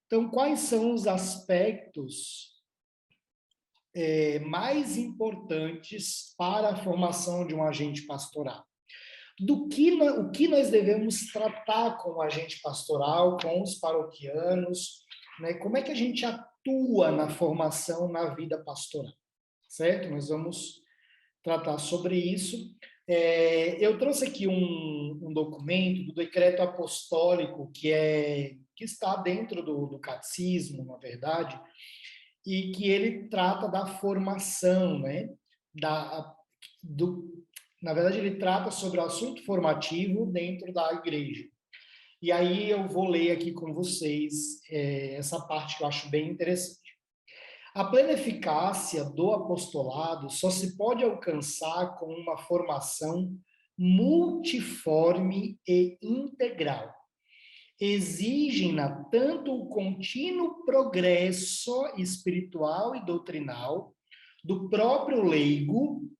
Então, quais são os aspectos mais importantes para a formação de um agente pastoral? O que nós devemos tratar com o agente pastoral, com os paroquianos, né? Como é que a gente atua na formação na vida pastoral, certo? Nós vamos tratar sobre isso. Eu trouxe aqui um documento do decreto apostólico que está dentro do catecismo, na verdade, e que ele trata da formação, né? Da, do, Na verdade, ele trata sobre o assunto formativo dentro da igreja. E aí eu vou ler aqui com vocês essa parte que eu acho bem interessante. A plena eficácia do apostolado só se pode alcançar com uma formação multiforme e integral. Exigem-na tanto o contínuo progresso espiritual e doutrinal do próprio leigo,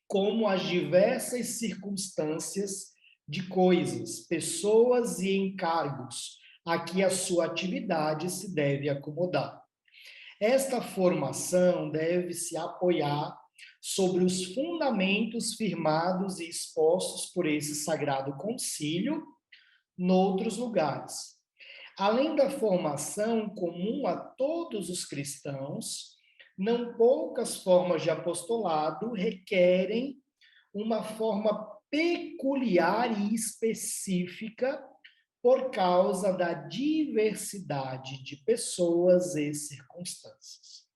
como as diversas circunstâncias de coisas, pessoas e encargos a que a sua atividade se deve acomodar. Esta formação deve se apoiar sobre os fundamentos firmados e expostos por esse sagrado concílio noutros lugares. Além da formação comum a todos os cristãos, não poucas formas de apostolado requerem uma forma peculiar e específica por causa da diversidade de pessoas e circunstâncias.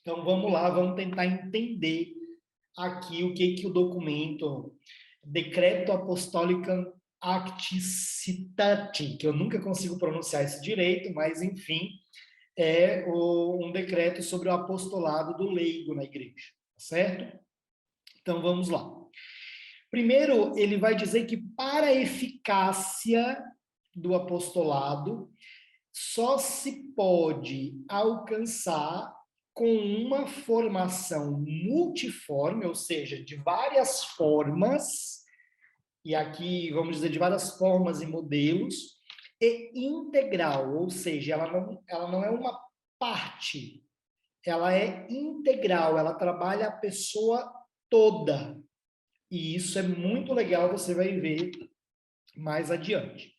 Então, vamos lá, vamos tentar entender aqui o que o documento Decreto Apostolicam Acti Citati, que eu nunca consigo pronunciar isso direito, mas, enfim, um decreto sobre o apostolado do leigo na igreja, certo? Então, vamos lá. Primeiro, ele vai dizer que para a eficácia do apostolado, só se pode alcançar com uma formação multiforme, ou seja, de várias formas, e aqui vamos dizer de várias formas e modelos, e integral, ou seja, ela não é uma parte, ela é integral, ela trabalha a pessoa toda. E isso é muito legal, você vai ver mais adiante.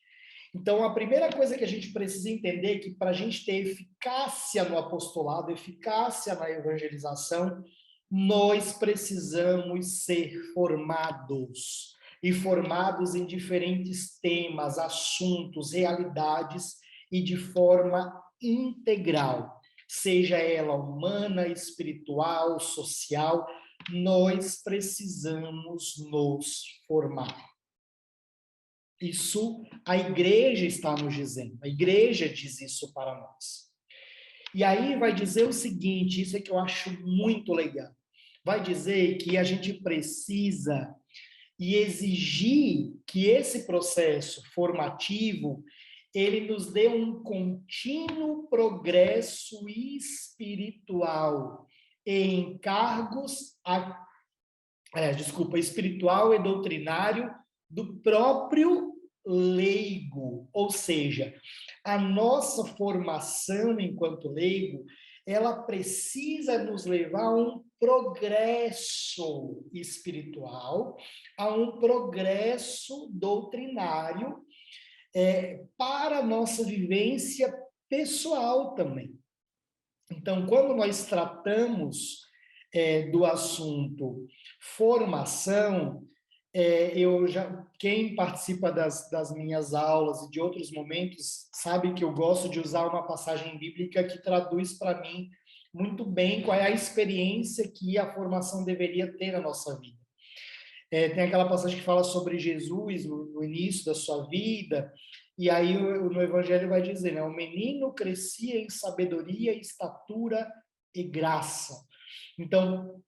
Então, a primeira coisa que a gente precisa entender é que para a gente ter eficácia no apostolado, eficácia na evangelização, nós precisamos ser formados. E formados em diferentes temas, assuntos, realidades e de forma integral. Seja ela humana, espiritual, social, nós precisamos nos formar. Isso a igreja está nos dizendo, a igreja diz isso para nós. E aí vai dizer o seguinte, isso é que eu acho muito legal, vai dizer que a gente precisa e exigir que esse processo formativo, ele nos dê um contínuo progresso espiritual em encargos, espiritual e doutrinário do próprio leigo, ou seja, a nossa formação enquanto leigo, ela precisa nos levar a um progresso espiritual, a um progresso doutrinário, para a nossa vivência pessoal também. Então, quando nós tratamos do assunto formação, quem participa das minhas aulas e de outros momentos sabe que eu gosto de usar uma passagem bíblica que traduz para mim muito bem qual é a experiência que a formação deveria ter na nossa vida. Tem aquela passagem que fala sobre Jesus no início da sua vida, e aí no Evangelho vai dizer, né, o menino crescia em sabedoria, estatura e graça. Então,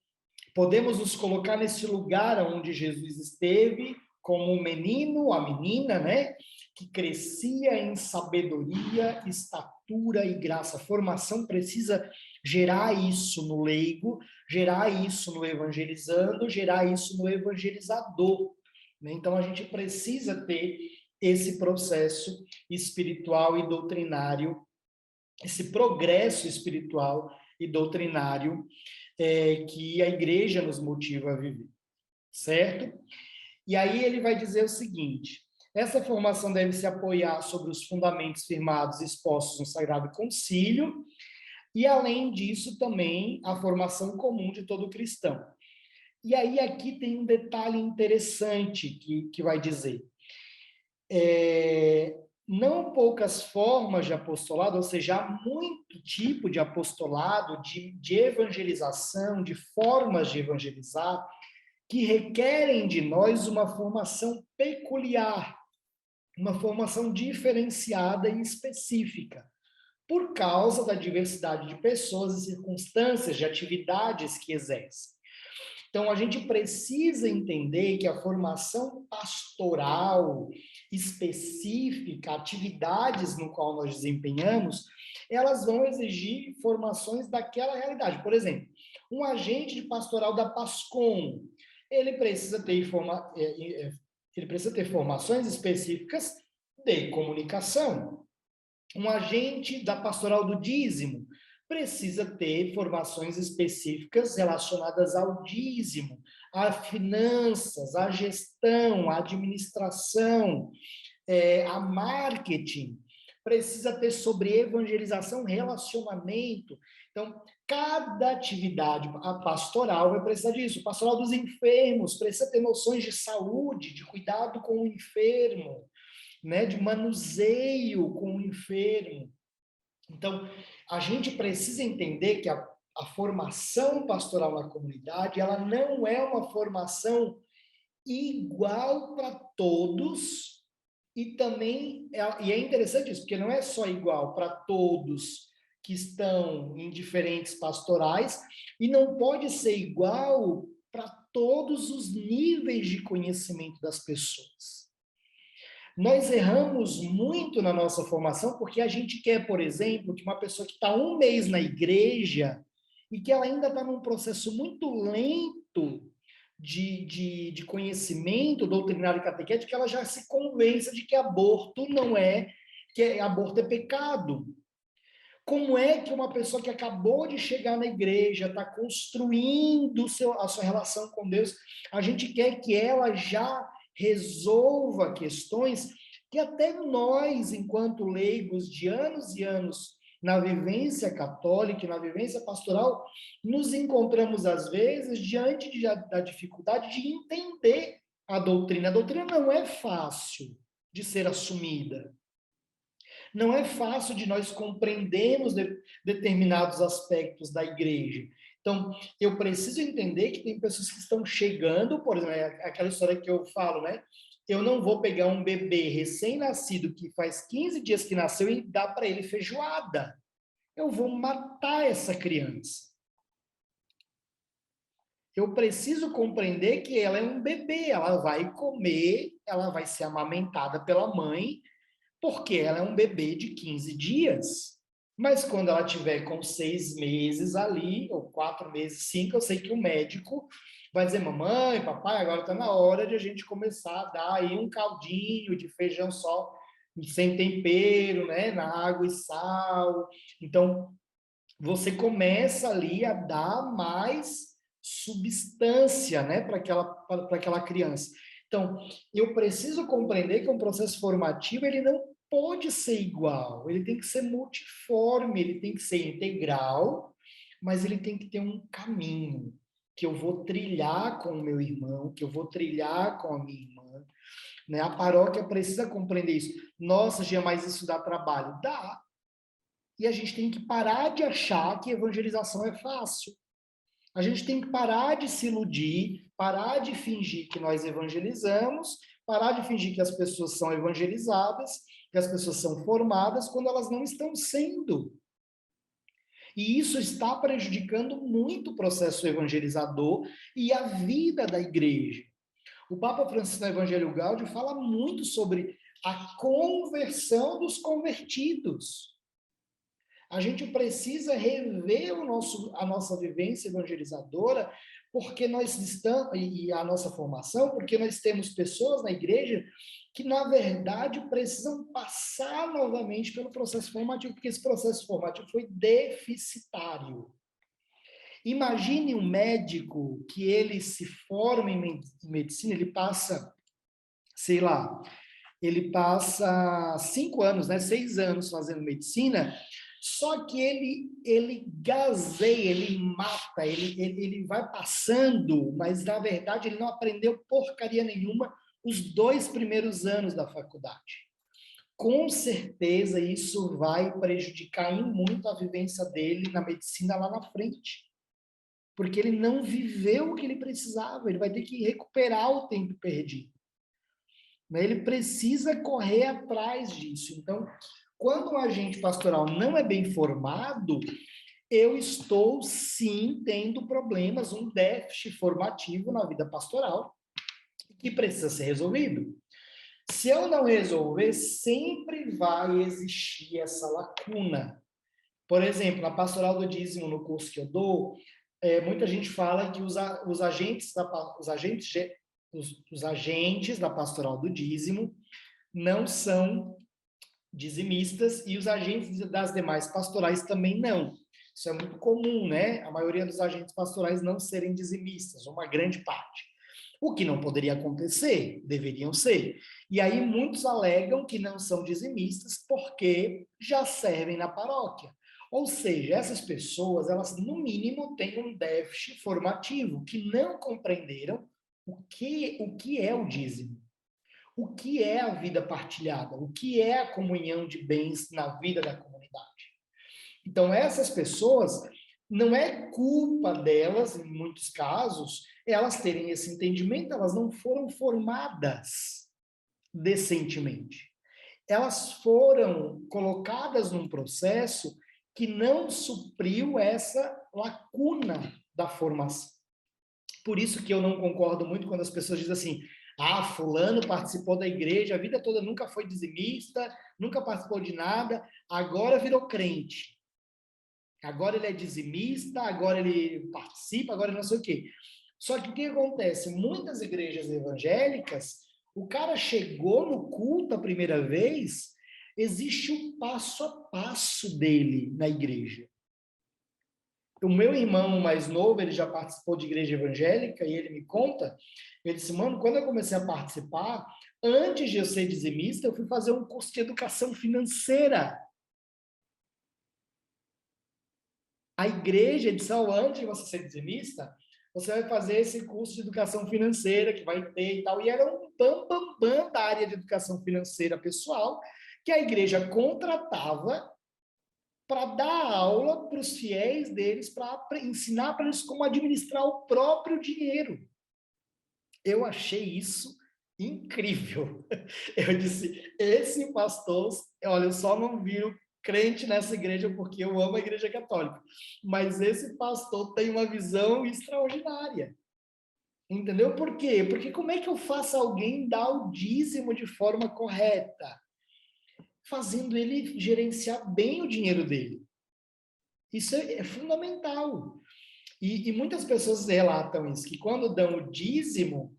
podemos nos colocar nesse lugar onde Jesus esteve, como um menino, a menina, né? Que crescia em sabedoria, estatura e graça. A formação precisa gerar isso no leigo, gerar isso no evangelizando, gerar isso no evangelizador. Né? Então, a gente precisa ter esse processo espiritual e doutrinário esse progresso espiritual e doutrinário que a igreja nos motiva a viver, certo? E aí ele vai dizer o seguinte: essa formação deve se apoiar sobre os fundamentos firmados expostos no Sagrado Concílio, e além disso também a formação comum de todo cristão. E aí aqui tem um detalhe interessante que vai dizer. Não poucas formas de apostolado, ou seja, há muito tipo de apostolado, de evangelização, de formas de evangelizar, que requerem de nós uma formação peculiar, uma formação diferenciada e específica, por causa da diversidade de pessoas e circunstâncias, de atividades que exercem. Então, a gente precisa entender que a formação pastoral específica, atividades no qual nós desempenhamos, elas vão exigir formações daquela realidade. Por exemplo, um agente de pastoral da PASCOM, ele precisa ter formações específicas de comunicação. Um agente da pastoral do dízimo precisa ter formações específicas relacionadas ao dízimo, a finanças, a gestão, a administração, a marketing. Precisa ter sobre evangelização, relacionamento. Então, cada atividade pastoral vai precisar disso. O pastoral dos enfermos precisa ter noções de saúde, de cuidado com o enfermo, né, de manuseio com o enfermo. Então, a gente precisa entender que a formação pastoral na comunidade, ela não é uma formação igual para todos, e também, e é interessante isso, porque não é só igual para todos que estão em diferentes pastorais, e não pode ser igual para todos os níveis de conhecimento das pessoas. Nós erramos muito na nossa formação porque a gente quer, por exemplo, que uma pessoa que está um mês na igreja e que ela ainda está num processo muito lento de conhecimento doutrinário e catequético, que ela já se convença de que aborto não é, que aborto é pecado. Como é que uma pessoa que acabou de chegar na igreja, está construindo a sua relação com Deus, a gente quer que ela já resolva questões que até nós, enquanto leigos de anos e anos na vivência católica e na vivência pastoral, nos encontramos, às vezes, diante da dificuldade de entender a doutrina. A doutrina não é fácil de ser assumida. Não é fácil de nós compreendermos determinados aspectos da igreja. Então, eu preciso entender que tem pessoas que estão chegando, por exemplo, aquela história que eu falo, né? Eu não vou pegar um bebê recém-nascido que faz 15 dias que nasceu e dar para ele feijoada. Eu vou matar essa criança. Eu preciso compreender que ela é um bebê, ela vai comer, ela vai ser amamentada pela mãe, porque ela é um bebê de 15 dias. Mas quando ela tiver com 6 meses ali, ou 4 meses, 5, eu sei que o médico vai dizer, mamãe, papai, agora está na hora de a gente começar a dar aí um caldinho de feijão só, sem tempero, né, na água e sal. Então, você começa ali a dar mais substância, né, para aquela criança. Então, eu preciso compreender que um processo formativo, ele não pode ser igual, ele tem que ser multiforme, ele tem que ser integral, mas ele tem que ter um caminho que eu vou trilhar com o meu irmão, que eu vou trilhar com a minha irmã, né? A paróquia precisa compreender isso. Nossa, Gia, mas isso dá trabalho? Dá. E a gente tem que parar de achar que evangelização é fácil. A gente tem que parar de se iludir, parar de fingir que nós evangelizamos, parar de fingir que as pessoas são evangelizadas, que as pessoas são formadas, quando elas não estão sendo. E isso está prejudicando muito o processo evangelizador e a vida da igreja. O Papa Francisco, no Evangelho Gáudio, fala muito sobre a conversão dos convertidos. A gente precisa rever a nossa vivência evangelizadora porque nós estamos, e a nossa formação, porque nós temos pessoas na igreja que, na verdade, precisam passar novamente pelo processo formativo, porque esse processo formativo foi deficitário. Imagine um médico que ele se forma em medicina, ele passa, sei lá, ele passa 5 anos, né, 6 anos fazendo medicina, só que ele gazeia, ele mata, ele vai passando, mas na verdade ele não aprendeu porcaria nenhuma os 2 primeiros anos da faculdade. Com certeza isso vai prejudicar em muito a vivência dele na medicina lá na frente, porque ele não viveu o que ele precisava, ele vai ter que recuperar o tempo perdido. Ele precisa correr atrás disso. Então, quando um agente pastoral não é bem formado, eu estou, sim, tendo problemas, um déficit formativo na vida pastoral, que precisa ser resolvido. Se eu não resolver, sempre vai existir essa lacuna. Por exemplo, na pastoral do dízimo, no curso que eu dou, muita gente fala que os agentes da pastoral do dízimo não são dizimistas e os agentes das demais pastorais também não. Isso é muito comum, né? A maioria dos agentes pastorais não serem dizimistas, uma grande parte. O que não poderia acontecer, deveriam ser. E aí muitos alegam que não são dizimistas porque já servem na paróquia. Ou seja, essas pessoas, elas no mínimo têm um déficit formativo, que não compreenderam o que é o dízimo. O que é a vida partilhada? O que é a comunhão de bens na vida da comunidade? Então, essas pessoas, não é culpa delas, em muitos casos, elas terem esse entendimento, elas não foram formadas decentemente. Elas foram colocadas num processo que não supriu essa lacuna da formação. Por isso que eu não concordo muito quando as pessoas dizem assim, fulano participou da igreja, a vida toda nunca foi dizimista, nunca participou de nada, agora virou crente. Agora ele é dizimista, agora ele participa, agora ele não sei o quê. Só que o que acontece? Muitas igrejas evangélicas, o cara chegou no culto a primeira vez, existe o passo a passo dele na igreja. O meu irmão mais novo, ele já participou de igreja evangélica e ele me conta, ele disse, mano, quando eu comecei a participar, antes de eu ser dizimista, eu fui fazer um curso de educação financeira. A igreja disse, antes de você ser dizimista, você vai fazer esse curso de educação financeira que vai ter e tal. E era um bam da área de educação financeira pessoal que a igreja contratava para dar aula para os fiéis deles, para ensinar para eles como administrar o próprio dinheiro. Eu achei isso incrível. Eu disse, esse pastor, olha, eu só não viro crente nessa igreja porque eu amo a igreja católica, mas esse pastor tem uma visão extraordinária. Entendeu? Por quê? Porque como é que eu faço alguém dar o dízimo de forma correta? Fazendo ele gerenciar bem o dinheiro dele. Isso é fundamental. E muitas pessoas relatam isso, que quando dão o dízimo,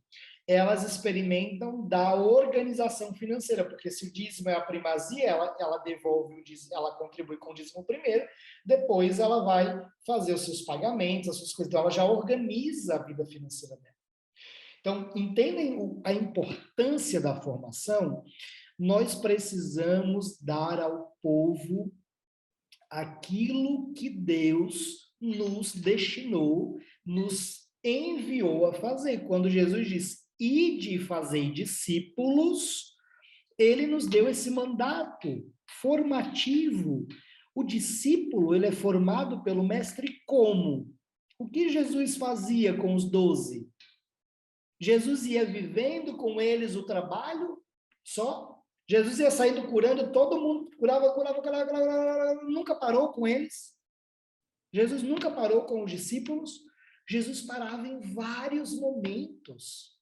elas experimentam da organização financeira, porque se o dízimo é a primazia, ela devolve o dízimo, ela contribui com o dízimo primeiro, depois ela vai fazer os seus pagamentos, as suas coisas, então ela já organiza a vida financeira dela. Então, entendem a importância da formação? Nós precisamos dar ao povo aquilo que Deus nos destinou, nos enviou a fazer. Quando Jesus diz, ide e fazei discípulos, ele nos deu esse mandato formativo. O discípulo, ele é formado pelo mestre como? O que Jesus fazia com os 12? Jesus ia vivendo com eles o trabalho só? Jesus ia saindo curando, todo mundo curava, nunca parou com eles. Jesus nunca parou com os discípulos. Jesus parava em vários momentos.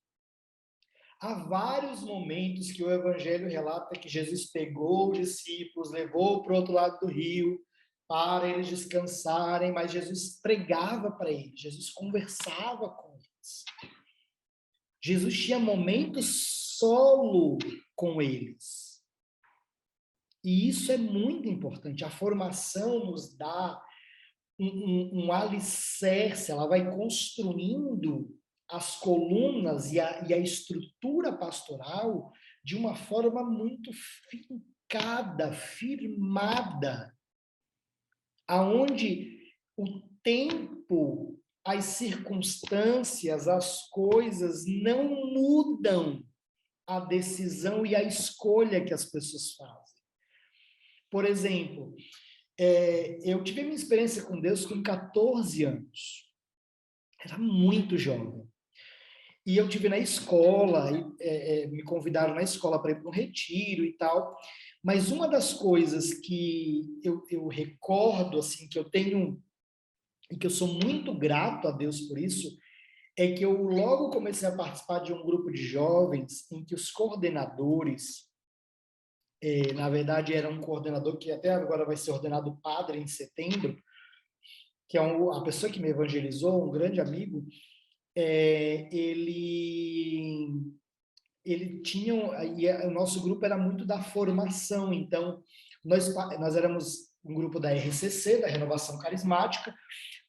Há vários momentos que o Evangelho relata que Jesus pegou os discípulos, levou para o outro lado do rio, para eles descansarem, mas Jesus pregava para eles, Jesus conversava com eles. Jesus tinha momentos solo com eles. E isso é muito importante. A formação nos dá um alicerce, ela vai construindo as colunas e a estrutura pastoral de uma forma muito fincada, firmada, aonde o tempo, as circunstâncias, as coisas não mudam a decisão e a escolha que as pessoas fazem. Por exemplo, eu tive minha experiência com Deus com 14 anos. Era muito jovem. E eu tive na escola, me convidaram na escola para ir para um retiro e tal. Mas uma das coisas que eu recordo, assim, que eu tenho, e que eu sou muito grato a Deus por isso, é que eu logo comecei a participar de um grupo de jovens em que os coordenadores, na verdade era um coordenador que até agora vai ser ordenado padre em setembro, que é a pessoa que me evangelizou, um grande amigo, ele tinha, e o nosso grupo era muito da formação, então nós éramos um grupo da RCC, da Renovação Carismática,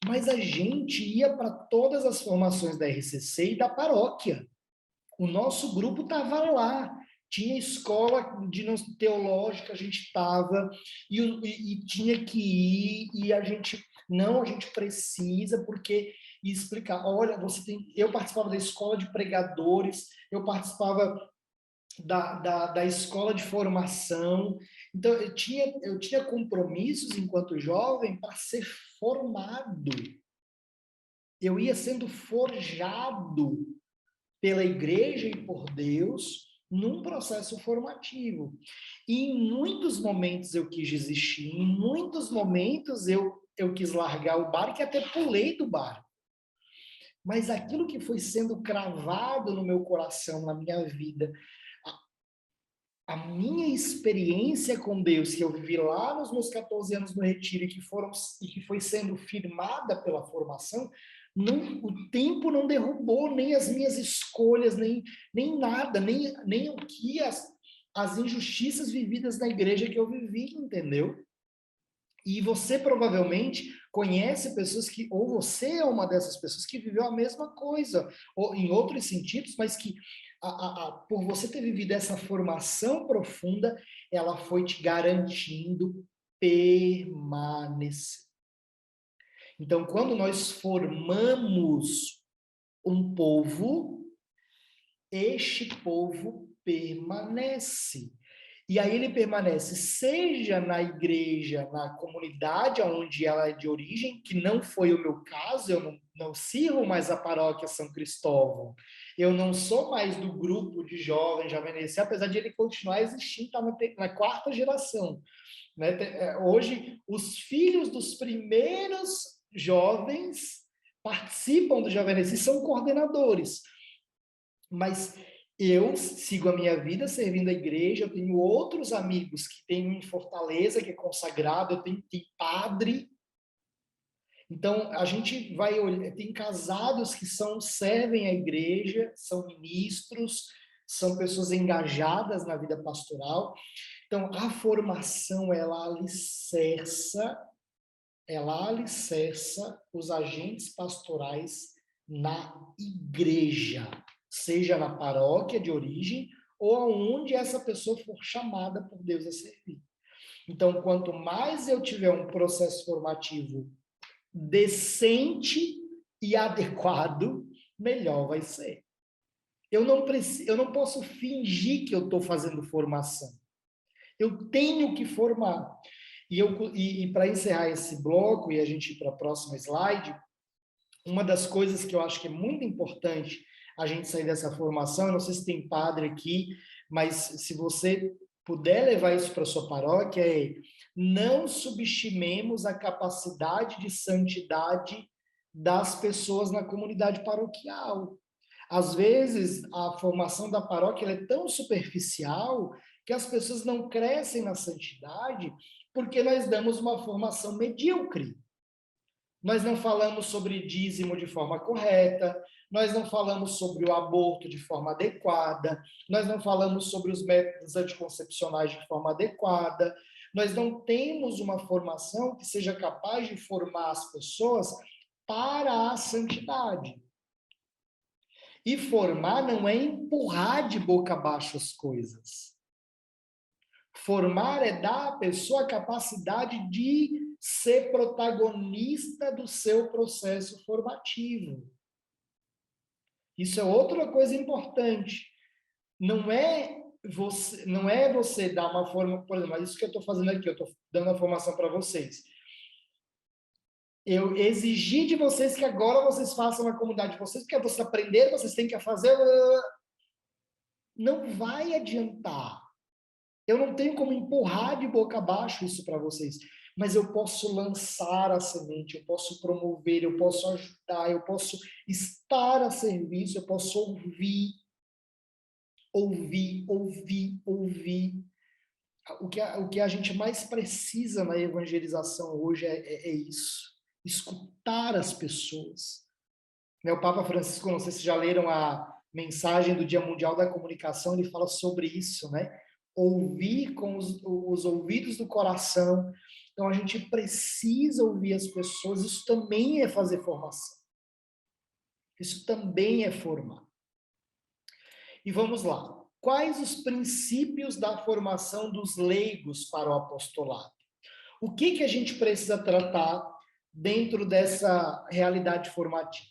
mas a gente ia para todas as formações da RCC e da paróquia. O nosso grupo estava lá, tinha escola teológica, a gente estava, e tinha que ir, e a gente precisa, porque e explicar, olha, eu participava da escola de pregadores, eu participava da escola de formação, então eu tinha compromissos enquanto jovem para ser formado, eu ia sendo forjado pela igreja e por Deus num processo formativo. E em muitos momentos eu quis desistir, em muitos momentos eu quis largar o barco e até pulei do barco. Mas aquilo que foi sendo cravado no meu coração, na minha vida, a minha experiência com Deus, que eu vivi lá nos meus 14 anos no retiro e que foi sendo firmada pela formação, o tempo não derrubou nem as minhas escolhas, nem nada, nem o que as injustiças vividas na igreja que eu vivi, entendeu? E você provavelmente conhece pessoas que, ou você é uma dessas pessoas que viveu a mesma coisa, ou em outros sentidos, mas que por você ter vivido essa formação profunda, ela foi te garantindo permanecer. Então, quando nós formamos um povo, este povo permanece. E aí ele permanece, seja na igreja, na comunidade onde ela é de origem, que não foi o meu caso, eu não sirvo mais a paróquia São Cristóvão, eu não sou mais do grupo de jovens Javanense, apesar de ele continuar existindo, está na quarta geração. Né? Hoje, os filhos dos primeiros jovens participam do Javanense e são coordenadores. Mas eu sigo a minha vida servindo a igreja, eu tenho outros amigos que têm em Fortaleza, que é consagrado, eu tenho padre. Então, a gente vai olhar, tem casados que servem a igreja, são ministros, são pessoas engajadas na vida pastoral. Então, a formação, ela alicerça os agentes pastorais na igreja, seja na paróquia de origem ou aonde essa pessoa for chamada por Deus a servir. Então, quanto mais eu tiver um processo formativo decente e adequado, melhor vai ser. Eu não posso fingir que eu estou fazendo formação. Eu tenho que formar. E para encerrar esse bloco e a gente ir para a próxima slide, uma das coisas que eu acho que é muito importante a gente sair dessa formação, eu não sei se tem padre aqui, mas se você puder levar isso para a sua paróquia, não subestimemos a capacidade de santidade das pessoas na comunidade paroquial. Às vezes, a formação da paróquia é tão superficial que as pessoas não crescem na santidade porque nós damos uma formação medíocre. Nós não falamos sobre dízimo de forma correta, nós não falamos sobre o aborto de forma adequada, nós não falamos sobre os métodos anticoncepcionais de forma adequada, nós não temos uma formação que seja capaz de formar as pessoas para a santidade. E formar não é empurrar de boca abaixo as coisas. Formar é dar à pessoa a capacidade de ser protagonista do seu processo formativo. Isso é outra coisa importante. Não é você dar uma forma, por exemplo, mas isso que eu estou fazendo aqui, eu estou dando a formação para vocês. Eu exigi de vocês que agora vocês façam a comunidade de vocês, porque vocês aprenderam, vocês têm que fazer. Não vai adiantar. Eu não tenho como empurrar de boca abaixo isso para vocês, mas eu posso lançar a semente, eu posso promover, eu posso ajudar, eu posso estar a serviço, eu posso ouvir. O que a gente mais precisa na evangelização hoje é isso, escutar as pessoas. O Papa Francisco, não sei se já leram a mensagem do Dia Mundial da Comunicação, ele fala sobre isso, né? Ouvir com os ouvidos do coração. Então, a gente precisa ouvir as pessoas, isso também é fazer formação. Isso também é formar. E vamos lá. Quais os princípios da formação dos leigos para o apostolado? O que a gente precisa tratar dentro dessa realidade formativa?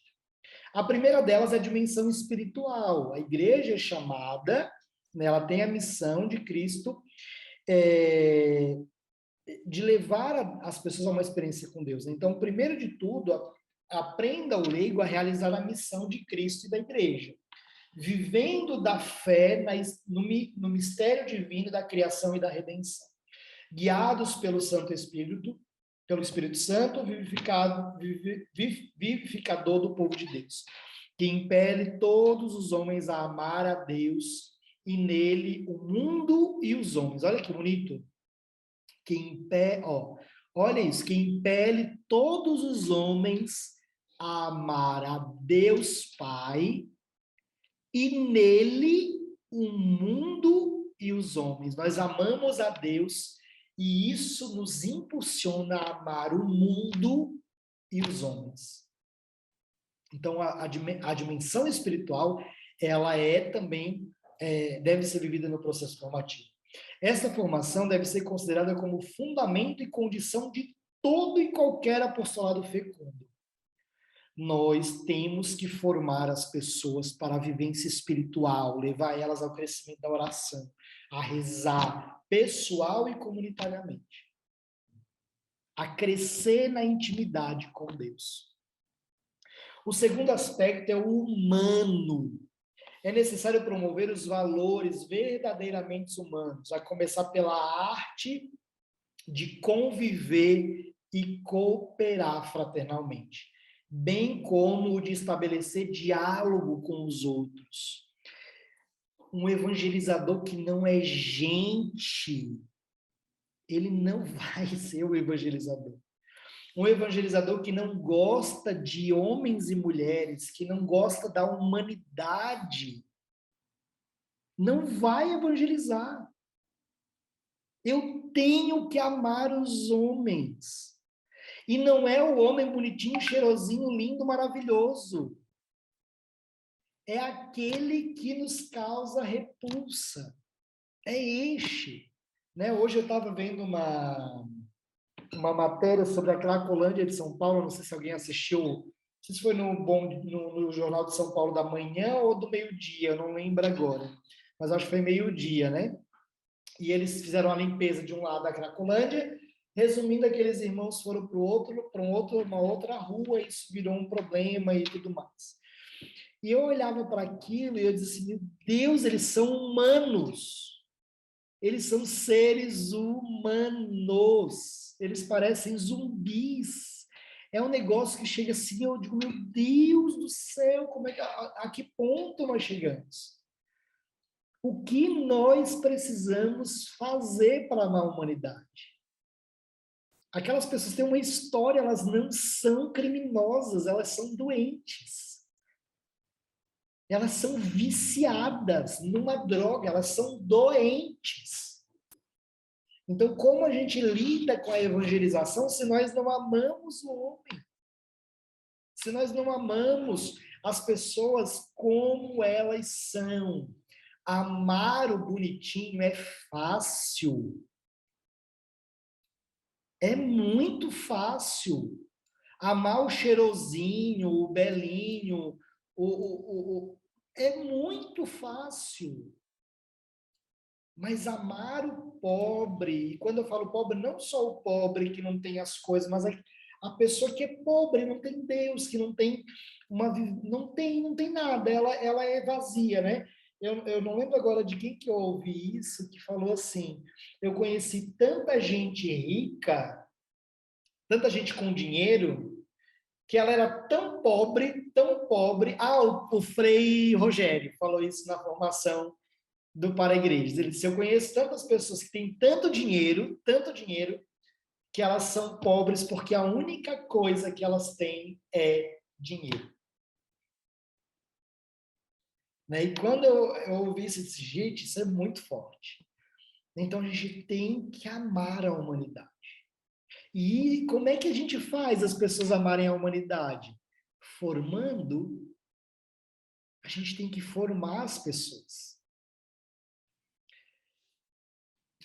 A primeira delas é a dimensão espiritual. A igreja é chamada, né, ela tem a missão de Cristo de levar as pessoas a uma experiência com Deus. Então, primeiro de tudo, aprenda o leigo a realizar a missão de Cristo e da igreja, vivendo da fé no mistério divino da criação e da redenção, guiados pelo Santo Espírito, pelo Espírito Santo, vivificador do povo de Deus, que impele todos os homens a amar a Deus e nele o mundo e os homens. Olha que bonito. Olha isso, que impele todos os homens a amar a Deus Pai e nele o mundo e os homens. Nós amamos a Deus e isso nos impulsiona a amar o mundo e os homens. Então, a dimensão espiritual, ela também deve ser vivida no processo formativo. Essa formação deve ser considerada como fundamento e condição de todo e qualquer apostolado fecundo. Nós temos que formar as pessoas para a vivência espiritual, levar elas ao crescimento da oração, a rezar, pessoal e comunitariamente, a crescer na intimidade com Deus. O segundo aspecto é o humano. É necessário promover os valores verdadeiramente humanos, a começar pela arte de conviver e cooperar fraternalmente, bem como o de estabelecer diálogo com os outros. Um evangelizador que não é gente, ele não vai ser o evangelizador. Um evangelizador que não gosta de homens e mulheres, que não gosta da humanidade, não vai evangelizar. Eu tenho que amar os homens. E não é o homem bonitinho, cheirosinho, lindo, maravilhoso. É aquele que nos causa repulsa. É este. Né? Hoje eu estava vendo uma matéria sobre a Cracolândia de São Paulo, não sei se alguém assistiu, não sei se foi no Jornal de São Paulo da manhã ou do meio-dia, eu não lembro agora, mas acho que foi meio-dia, né? E eles fizeram a limpeza de um lado da Cracolândia, resumindo, aqueles irmãos foram para uma outra rua, e isso virou um problema e tudo mais. E eu olhava para aquilo e eu disse assim, meu Deus, eles são humanos. Eles são seres humanos. Eles parecem zumbis. É um negócio que chega assim, eu digo, meu Deus do céu, a que ponto nós chegamos? O que nós precisamos fazer para amar a humanidade? Aquelas pessoas têm uma história, elas não são criminosas, elas são doentes. Elas são viciadas numa droga, elas são doentes. Então, como a gente lida com a evangelização se nós não amamos o homem? Se nós não amamos as pessoas como elas são? Amar o bonitinho é fácil. É muito fácil. Amar o cheirosinho, o belinho, é muito fácil. Mas amar o pobre, e quando eu falo pobre, não só o pobre que não tem as coisas, mas a pessoa que é pobre, não tem Deus, que não tem não tem nada, ela é vazia, né? Eu não lembro agora de quem que eu ouvi isso, que falou assim, eu conheci tanta gente rica, tanta gente com dinheiro, que ela era tão pobre. Ah, o Frei Rogério falou isso na formação do Para a Igreja. Ele disse: eu conheço tantas pessoas que têm tanto dinheiro, que elas são pobres porque a única coisa que elas têm é dinheiro. Né? E quando eu ouvi isso, eu disse: gente, isso é muito forte. Então a gente tem que amar a humanidade. E como é que a gente faz as pessoas amarem a humanidade? Formando. A gente tem que formar as pessoas.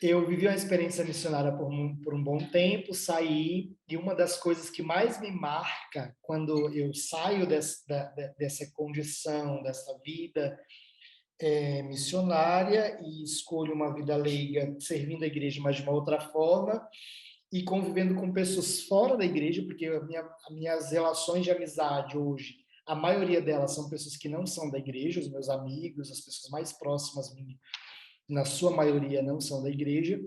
Eu vivi uma experiência missionária por um bom tempo, saí, e uma das coisas que mais me marca quando eu saio dessa condição, dessa vida missionária e escolho uma vida leiga, servindo a igreja, mas de uma outra forma, e convivendo com pessoas fora da igreja, porque as minhas relações de amizade hoje, a maioria delas são pessoas que não são da igreja, os meus amigos, as pessoas mais próximas, na sua maioria, não são da igreja.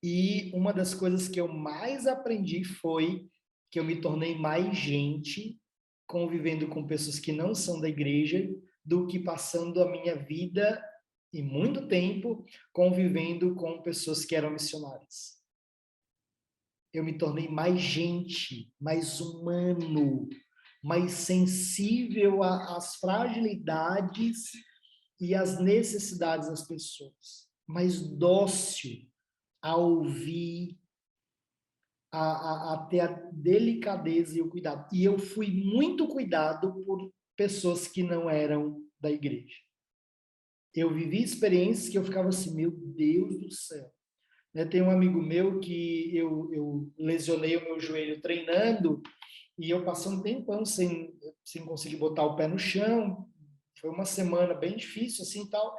E uma das coisas que eu mais aprendi foi que eu me tornei mais gente convivendo com pessoas que não são da igreja do que passando a minha vida e muito tempo convivendo com pessoas que eram missionárias. Eu me tornei mais gente, mais humano, mais sensível às fragilidades e às necessidades das pessoas, mais dócil a ouvir, a ter a delicadeza e o cuidado. E eu fui muito cuidado por pessoas que não eram da igreja. Eu vivi experiências que eu ficava assim, meu Deus do céu. Né, tem um amigo meu que eu lesionei o meu joelho treinando e eu passei um tempão sem conseguir botar o pé no chão. Foi uma semana bem difícil, assim, tal.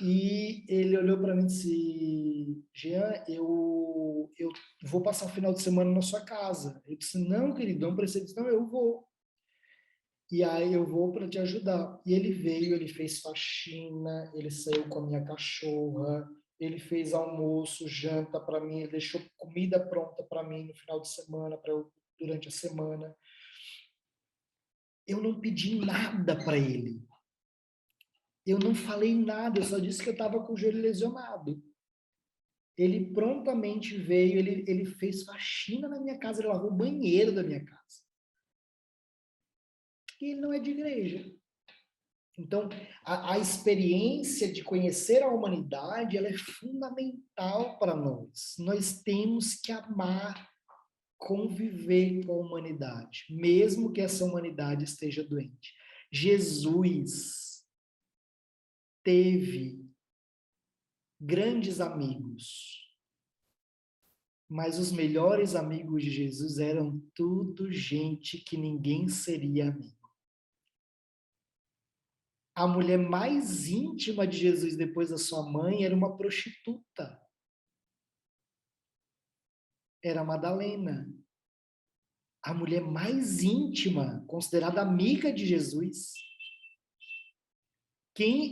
E ele olhou para mim e disse: Jean, eu vou passar o final de semana na sua casa. Eu disse: não, querido, não precisa. Ele disse: não, eu vou. E aí eu vou para te ajudar. E ele veio, ele fez faxina, ele saiu com a minha cachorra, ele fez almoço, janta para mim, ele deixou comida pronta para mim no final de semana, para eu durante a semana. Eu não pedi nada para ele. Eu não falei nada, eu só disse que eu estava com o joelho lesionado. Ele prontamente veio, ele fez faxina na minha casa, ele lavou o banheiro da minha casa. E ele não é de igreja. Então, a experiência de conhecer a humanidade, ela é fundamental para nós. Nós temos que amar, conviver com a humanidade, mesmo que essa humanidade esteja doente. Jesus teve grandes amigos, mas os melhores amigos de Jesus eram tudo gente que ninguém seria amigo. A mulher mais íntima de Jesus depois da sua mãe era uma prostituta. Era Madalena. A mulher mais íntima, considerada amiga de Jesus.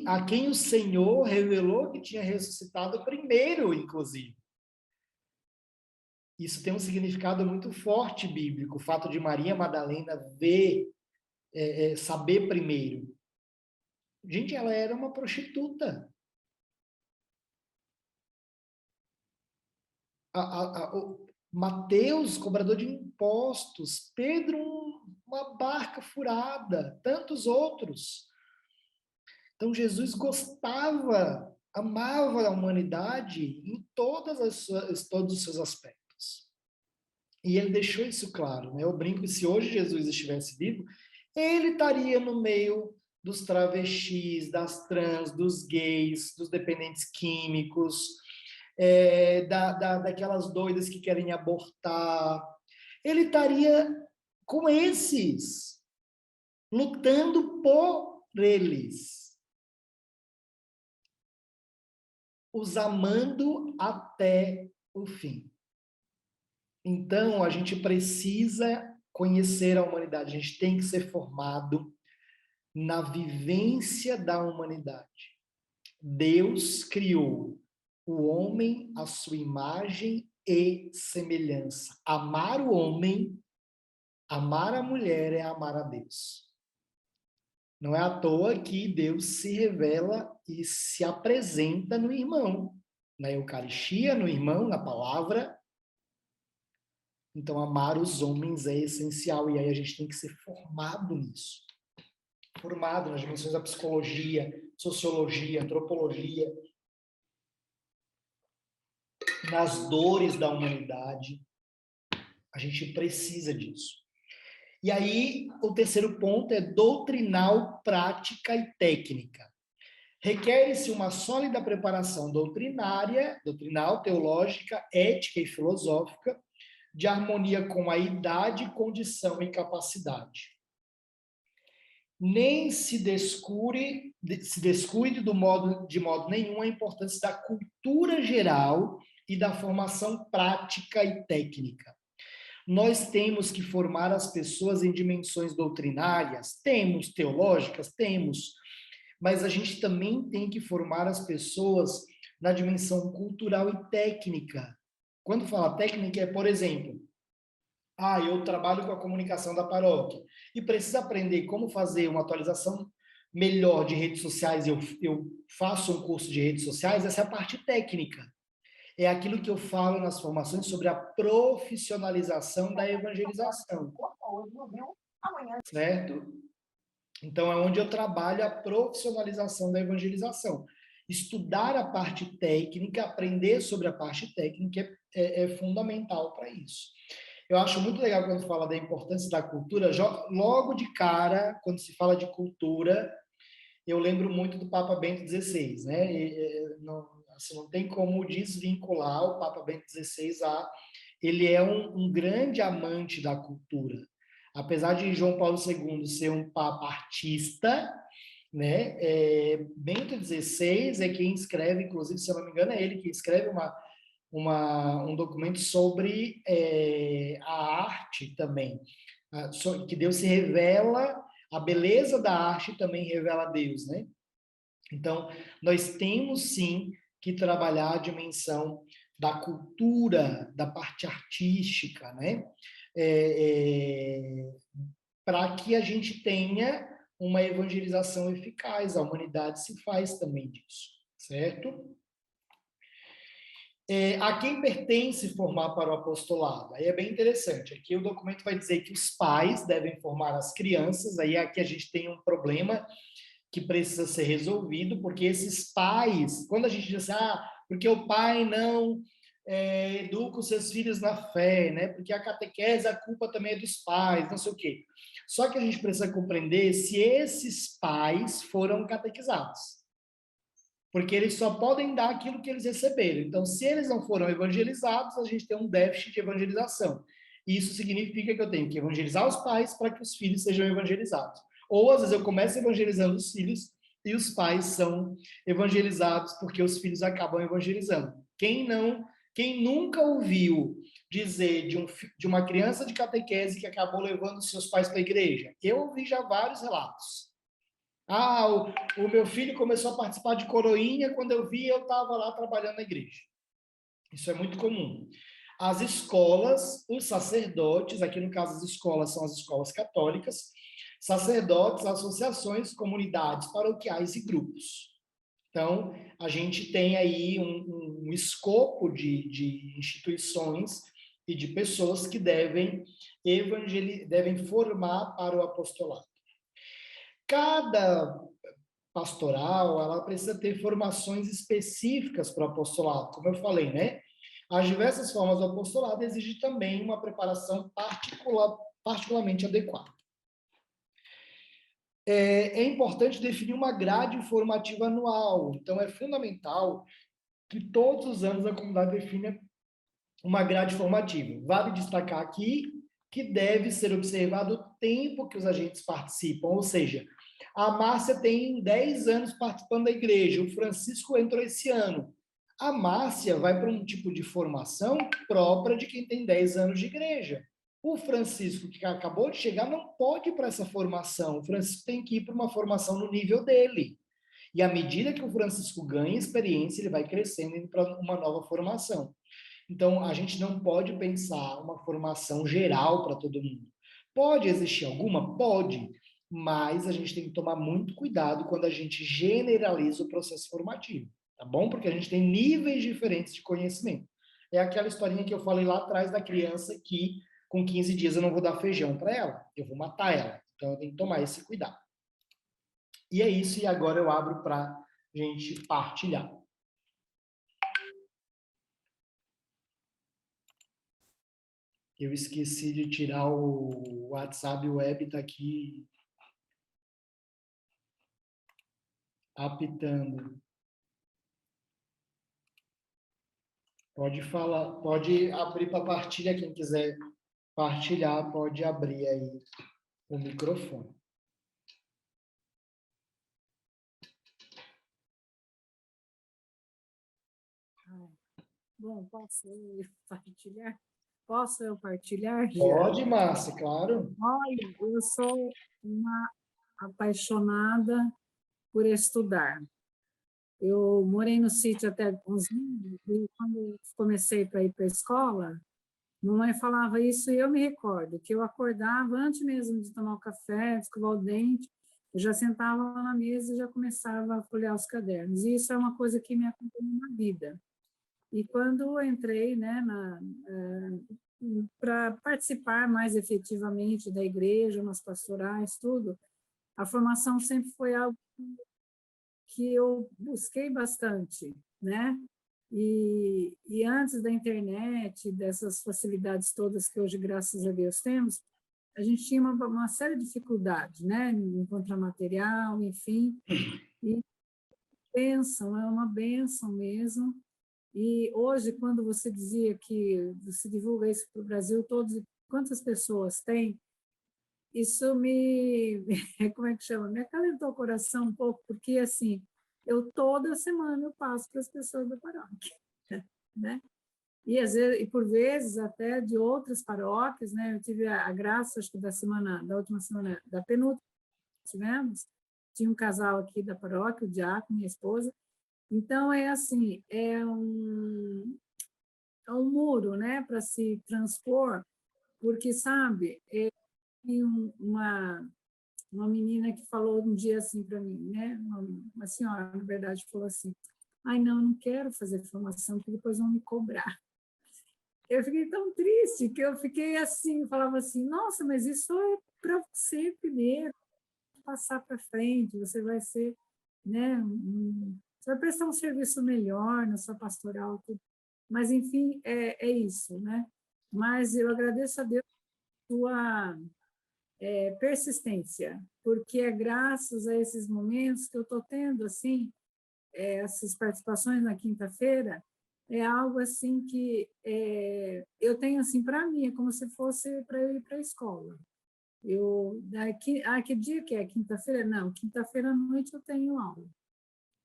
A quem o Senhor revelou que tinha ressuscitado primeiro, inclusive. Isso tem um significado muito forte bíblico, o fato de Maria Madalena saber primeiro. Gente, ela era uma prostituta. Mateus, cobrador de impostos, Pedro, uma barca furada, tantos outros. Então, Jesus gostava, amava a humanidade em todos os seus aspectos. E ele deixou isso claro, né? Eu brinco que se hoje Jesus estivesse vivo, ele estaria no meio dos travestis, das trans, dos gays, dos dependentes químicos, daquelas doidas que querem abortar. Ele estaria com esses, lutando por eles, os amando até o fim. Então, a gente precisa conhecer a humanidade, a gente tem que ser formado na vivência da humanidade. Deus criou o homem à sua imagem e semelhança. Amar o homem, amar a mulher é amar a Deus. Não é à toa que Deus se revela e se apresenta no irmão, na Eucaristia, no irmão, na palavra. Então, amar os homens é essencial, e aí a gente tem que ser formado nisso. Formado nas dimensões da psicologia, sociologia, antropologia, nas dores da humanidade. A gente precisa disso. E aí, o terceiro ponto é doutrinal, prática e técnica. Requer-se uma sólida preparação doutrinal, teológica, ética e filosófica, de harmonia com a idade, condição e capacidade. Nem se descuide de modo nenhum a importância da cultura geral e da formação prática e técnica. Nós temos que formar as pessoas em dimensões doutrinárias, temos teológicas, temos, mas a gente também tem que formar as pessoas na dimensão cultural e técnica. Quando fala técnica, é, por exemplo, eu trabalho com a comunicação da paróquia e preciso aprender como fazer uma atualização melhor de redes sociais, eu faço um curso de redes sociais, essa é a parte técnica. É aquilo que eu falo nas formações sobre a profissionalização da evangelização. Certo? Então, é onde eu trabalho a profissionalização da evangelização. Estudar a parte técnica, aprender sobre a parte técnica é fundamental para isso. Eu acho muito legal quando fala da importância da cultura, logo de cara, quando se fala de cultura, eu lembro muito do Papa Bento XVI, né? Não tem como desvincular o Papa Bento XVI ele é um grande amante da cultura. Apesar de João Paulo II ser um papa artista, né? Bento XVI é quem escreve, inclusive, se eu não me engano, é ele que escreve um documento sobre a arte também, que Deus se revela, a beleza da arte também revela Deus, né? Então, nós temos sim que trabalhar a dimensão da cultura, da parte artística, né? Para que a gente tenha uma evangelização eficaz. A humanidade se faz também disso, certo? A quem pertence formar para o apostolado? Aí é bem interessante. Aqui o documento vai dizer que os pais devem formar as crianças. Aí aqui a gente tem um problema que precisa ser resolvido, porque esses pais, quando a gente diz porque o pai não educa os seus filhos na fé, né? Porque a catequese, a culpa também é dos pais, não sei o quê. Só que a gente precisa compreender se esses pais foram catequizados. Porque eles só podem dar aquilo que eles receberam. Então, se eles não foram evangelizados, a gente tem um déficit de evangelização. Isso significa que eu tenho que evangelizar os pais para que os filhos sejam evangelizados. Ou, às vezes, eu começo evangelizando os filhos e os pais são evangelizados porque os filhos acabam evangelizando. Quem nunca ouviu dizer de uma criança de catequese que acabou levando seus pais para a igreja? Eu ouvi já vários relatos. O meu filho começou a participar de coroinha, quando eu vi, eu estava lá trabalhando na igreja. Isso é muito comum. As escolas, os sacerdotes, aqui no caso as escolas são as escolas católicas, sacerdotes, associações, comunidades paroquiais e grupos. Então, a gente tem aí um escopo de instituições e de pessoas que devem formar para o apostolado. Cada pastoral, ela precisa ter formações específicas para o apostolado, como eu falei, né? As diversas formas do apostolado exigem também uma preparação particularmente adequada. É importante definir uma grade formativa anual, então é fundamental que todos os anos a comunidade defina uma grade formativa. Vale destacar aqui que deve ser observado o tempo que os agentes participam, ou seja, a Márcia tem 10 anos participando da igreja, o Francisco entrou esse ano. A Márcia vai para um tipo de formação própria de quem tem 10 anos de igreja. O Francisco, que acabou de chegar, não pode ir para essa formação. O Francisco tem que ir para uma formação no nível dele. E à medida que o Francisco ganha experiência, ele vai crescendo indo para uma nova formação. Então, a gente não pode pensar uma formação geral para todo mundo. Pode existir alguma? Pode, mas a gente tem que tomar muito cuidado quando a gente generaliza o processo formativo, tá bom? Porque a gente tem níveis diferentes de conhecimento. É aquela historinha que eu falei lá atrás da criança que com 15 dias eu não vou dar feijão para ela, eu vou matar ela. Então, eu tenho que tomar esse cuidado. E é isso, e agora eu abro para a gente partilhar. Eu esqueci de tirar o WhatsApp Web, está aqui apitando. Pode falar, pode abrir para partilha, quem quiser partilhar, pode abrir aí o microfone. Bom, posso eu partilhar? Posso eu partilhar, Jean? Pode, Márcia, claro. Olha, eu sou uma apaixonada por estudar. Eu morei no sítio até alguns anos, e quando comecei para ir para a escola, mamãe falava isso e eu me recordo, que eu acordava antes mesmo de tomar o café, de escovar o dente, eu já sentava lá na mesa e já começava a folhear os cadernos. E isso é uma coisa que me acompanha na vida. E quando eu entrei, né, para participar mais efetivamente da igreja, nas pastorais, tudo, a formação sempre foi algo que eu busquei bastante, né? E antes da internet, dessas facilidades todas que hoje, graças a Deus, temos, a gente tinha uma série de dificuldades, né? Em encontrar material, enfim. E bênção, é uma bênção mesmo. E hoje, quando você dizia que você divulga isso para o Brasil, quantas pessoas tem, isso como é que chama? Me acalentou o coração um pouco, porque, assim, eu toda semana eu passo para as pessoas da paróquia, né? E, às vezes, e por vezes até de outras paróquias, né? Eu tive a graça, acho que da última semana, da penúltima, tivemos, tinha um casal aqui da paróquia, o diácono, minha esposa. Então, é assim, é um muro, né, para se transpor, porque, sabe, tem uma menina que falou um dia assim para mim, né, uma senhora, na verdade, falou assim, ai, não, eu não quero fazer formação, porque depois vão me cobrar. Eu fiquei tão triste que eu fiquei assim, falava assim, nossa, mas isso é para você primeiro, passar para frente, você vai ser, né, você vai prestar um serviço melhor na sua pastoral, tudo. Mas, enfim, é isso, né? Mas eu agradeço a Deus sua persistência, porque é graças a esses momentos que eu estou tendo, assim, essas participações na quinta-feira, é algo assim que eu tenho assim para mim, é como se fosse para eu ir para a escola. Que dia que é? Quinta-feira? Não, quinta-feira à noite eu tenho aula.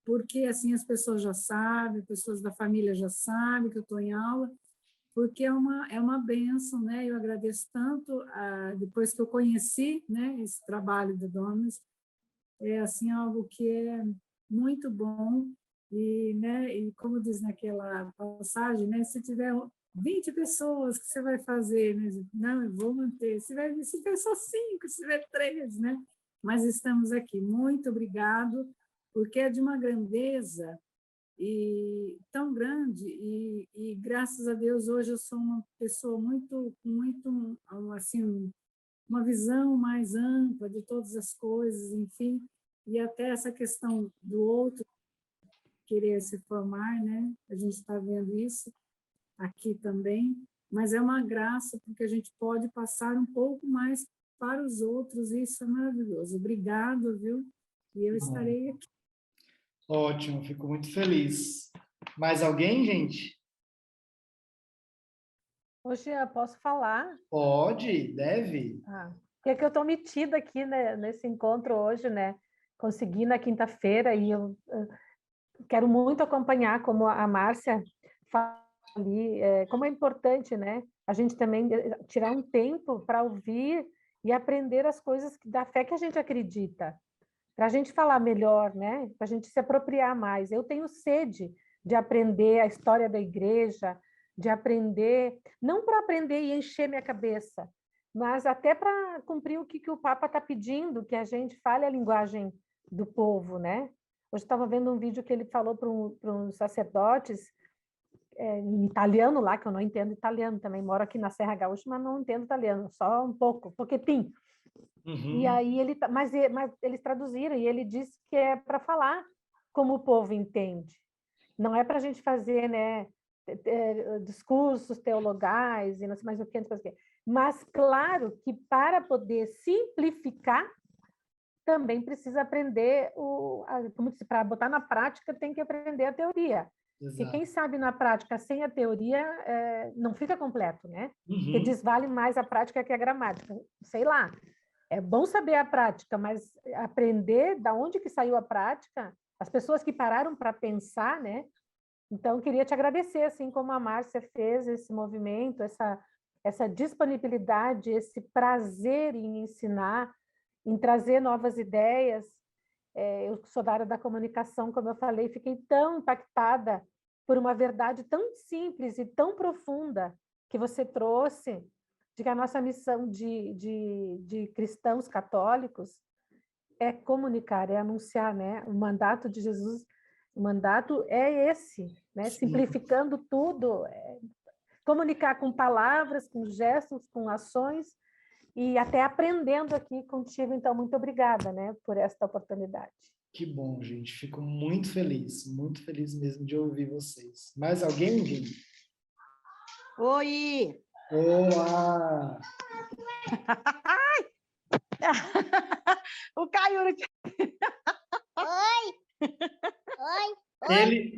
Porque assim as pessoas já sabem, pessoas da família já sabem que eu estou em aula, porque é uma bênção, né? Eu agradeço tanto, depois que eu conheci, né, esse trabalho do Domus, é assim algo que é muito bom e, né, e como diz naquela passagem, né, se tiver 20 pessoas, o que você vai fazer? Né? Não, eu vou manter. Se tiver só 5, se tiver 3, né? Mas estamos aqui. Muito obrigado, porque é de uma grandeza e tão grande e graças a Deus hoje eu sou uma pessoa muito assim, uma visão mais ampla de todas as coisas, enfim, e até essa questão do outro querer se formar, né? A gente está vendo isso aqui também, mas é uma graça porque a gente pode passar um pouco mais para os outros, e isso é maravilhoso. Obrigado, viu? E eu estarei aqui. Ótimo, fico muito feliz. Mais alguém, gente? Hoje eu posso falar? Pode, deve. Porque eu estou metida aqui, né, nesse encontro hoje, né? Consegui na quinta-feira e eu quero muito acompanhar como a Márcia fala ali, como é importante, né? A gente também tirar um tempo para ouvir e aprender as coisas da fé que a gente acredita, para a gente falar melhor, né? Para a gente se apropriar mais. Eu tenho sede de aprender a história da igreja, de aprender, não para aprender e encher minha cabeça, mas até para cumprir o que o Papa está pedindo, que a gente fale a linguagem do povo, né? Hoje estava vendo um vídeo que ele falou para uns sacerdotes em italiano lá, que eu não entendo italiano também, moro aqui na Serra Gaúcha, mas não entendo italiano, só um pouco, pouquinho. Uhum. E aí mas eles traduziram e ele disse que é para falar como o povo entende. Não é para a gente fazer, né, discursos teologais e não sei mais o que, não sei mais o que. Mas claro que para poder simplificar também precisa aprender como disse, para botar na prática tem que aprender a teoria. Exato. E quem sabe na prática sem a teoria não fica completo, né? Uhum. Porque diz vale mais a prática que a gramática. Sei lá. É bom saber a prática, mas aprender da onde que saiu a prática, as pessoas que pararam para pensar, né? Então, queria te agradecer, assim como a Márcia fez esse movimento, essa disponibilidade, esse prazer em ensinar, em trazer novas ideias. Eu sou da área da comunicação, como eu falei, fiquei tão impactada por uma verdade tão simples e tão profunda que você trouxe, de que a nossa missão de cristãos católicos é comunicar, é anunciar, né? O mandato de Jesus, o mandato é esse, né? Simplificando tudo, comunicar com palavras, com gestos, com ações, e até aprendendo aqui contigo. Então, muito obrigada, né, por esta oportunidade. Que bom, gente. Fico muito feliz mesmo de ouvir vocês. Mais alguém, gente? Oi! Olá! O Caio... Oi! Oi!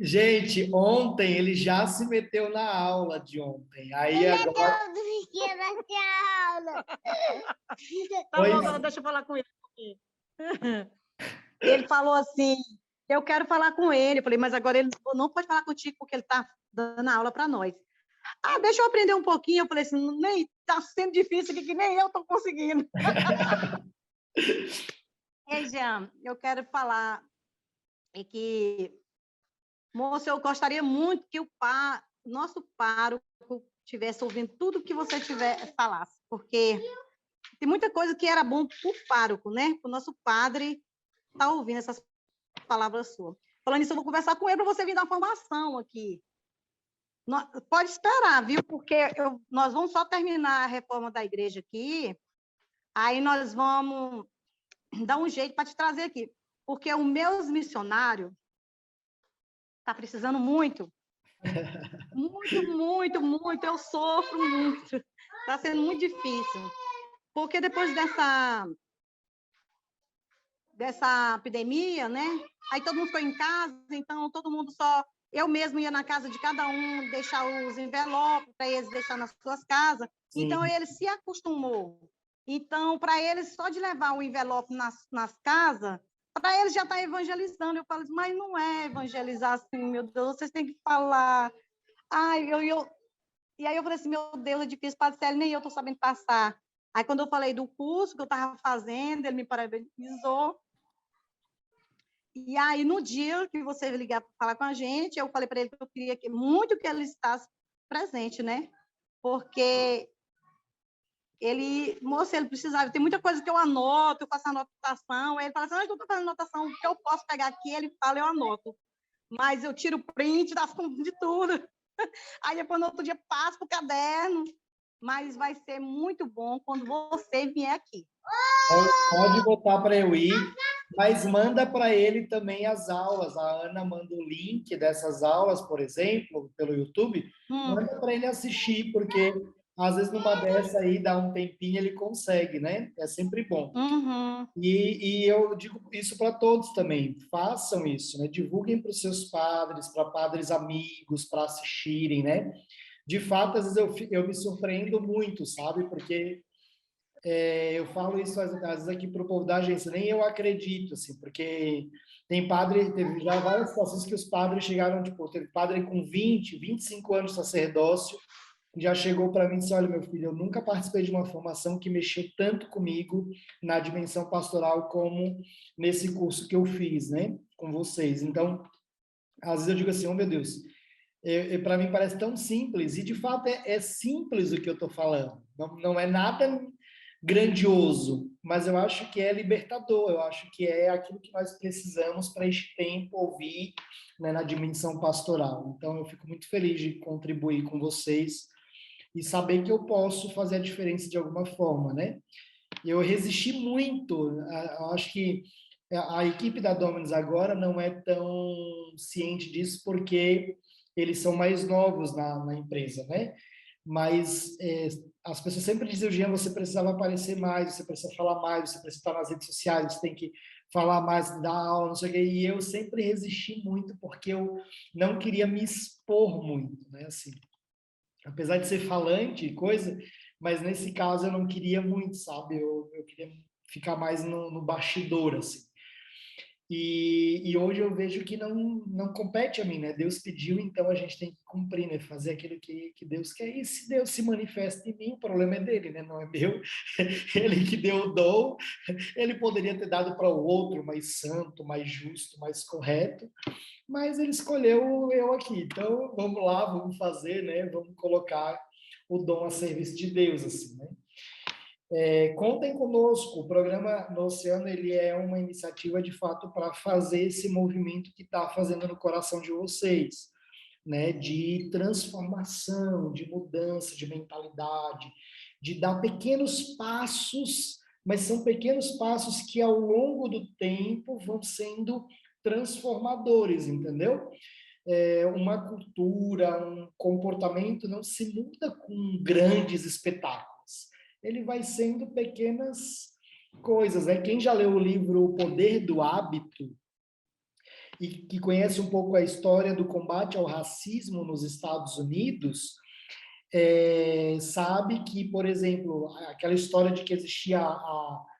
Gente, ontem ele já se meteu na aula de ontem. Aí agora... aula. Tá bom, deixa eu falar com ele. Ele falou assim, eu quero falar com ele. Eu falei, mas agora ele não pode falar contigo porque ele está dando aula para nós. Deixa eu aprender um pouquinho. Eu falei assim, nem está sendo difícil aqui, que nem eu estou conseguindo. Jean, eu quero falar que, moço, eu gostaria muito que o nosso pároco estivesse ouvindo tudo que você falasse, porque tem muita coisa que era bom para o pároco, né? O nosso padre está ouvindo essas palavras suas. Falando isso, eu vou conversar com ele para você vir dar formação aqui. Pode esperar, viu? Porque nós vamos só terminar a reforma da igreja aqui, aí nós vamos dar um jeito para te trazer aqui. Porque os meus missionários estão precisando muito. Muito. Eu sofro muito. Está sendo muito difícil. Porque depois dessa epidemia, né? Aí todo mundo ficou em casa, então todo mundo só... Eu mesmo ia na casa de cada um, deixar os envelopes para eles deixar nas suas casas. Sim. Então, ele se acostumou. Então, para eles, só de levar o envelope nas casas, para eles já está evangelizando. Eu falo, mas não é evangelizar assim, meu Deus, vocês têm que falar. E aí eu falei assim, meu Deus, é difícil, Padre Célio, nem eu estou sabendo passar. Aí, quando eu falei do curso que eu estava fazendo, ele me parabenizou. E aí, no dia que você ligar para falar com a gente, eu falei para ele que eu queria muito que ele estivesse presente, né? Porque moça, ele precisava, tem muita coisa que eu anoto, eu faço anotação, aí ele fala assim, eu estou fazendo anotação, o que eu posso pegar aqui, ele fala, eu anoto. mas eu tiro print de tudo. Aí depois, no outro dia, passo para o caderno. Mas vai ser muito bom quando você vier aqui. Pode botar para eu ir, mas manda para ele também as aulas. A Ana manda o link dessas aulas, por exemplo, pelo YouTube. Manda para ele assistir, porque às vezes numa dessa aí, dá um tempinho, ele consegue, né? É sempre bom. Uhum. E eu digo isso para todos também, façam isso, né? Divulguem para os seus padres, para padres amigos, para assistirem, né? De fato, às vezes eu me surpreendo muito, sabe? Porque eu falo isso às vezes aqui para o povo da agência, nem eu acredito, assim, porque teve já várias situações que os padres chegaram, tipo, teve padre com 20, 25 anos de sacerdócio, já chegou para mim e disse, olha, meu filho, eu nunca participei de uma formação que mexeu tanto comigo na dimensão pastoral como nesse curso que eu fiz, né, com vocês. Então, às vezes eu digo assim, oh, meu Deus, para mim parece tão simples, e de fato é simples o que eu estou falando, não é nada grandioso, mas eu acho que é libertador, eu acho que é aquilo que nós precisamos para este tempo ouvir, né, na dimensão pastoral. Então, eu fico muito feliz de contribuir com vocês e saber que eu posso fazer a diferença de alguma forma, né? Eu resisti muito, eu acho que a equipe da Dominus agora não é tão ciente disso porque eles são mais novos na empresa, né? Mas as pessoas sempre diziam, Jean, você precisava aparecer mais, você precisa falar mais, você precisa estar nas redes sociais, você tem que falar mais, dar aula, não sei o quê. E eu sempre resisti muito porque eu não queria me expor muito, né? Assim, apesar de ser falante e coisa, mas nesse caso eu não queria muito, sabe? Eu queria ficar mais no bastidor, assim. E hoje eu vejo que não compete a mim, né? Deus pediu, então a gente tem que cumprir, né? Fazer aquilo que Deus quer. E se Deus se manifesta em mim, o problema é dele, né? Não é meu. Ele que deu o dom, ele poderia ter dado para o outro mais santo, mais justo, mais correto, mas ele escolheu eu aqui. Então vamos lá, vamos fazer, né? Vamos colocar o dom a serviço de Deus, assim, né? Contem conosco, o programa no Oceano ele é uma iniciativa de fato para fazer esse movimento que está fazendo no coração de vocês, né? De transformação, de mudança de mentalidade, de dar pequenos passos, mas são pequenos passos que ao longo do tempo vão sendo transformadores, entendeu? Uma cultura, um comportamento não se muda com grandes espetáculos. Ele vai sendo pequenas coisas. Né? Quem já leu o livro O Poder do Hábito e que conhece um pouco a história do combate ao racismo nos Estados Unidos, sabe que, por exemplo, aquela história de que existia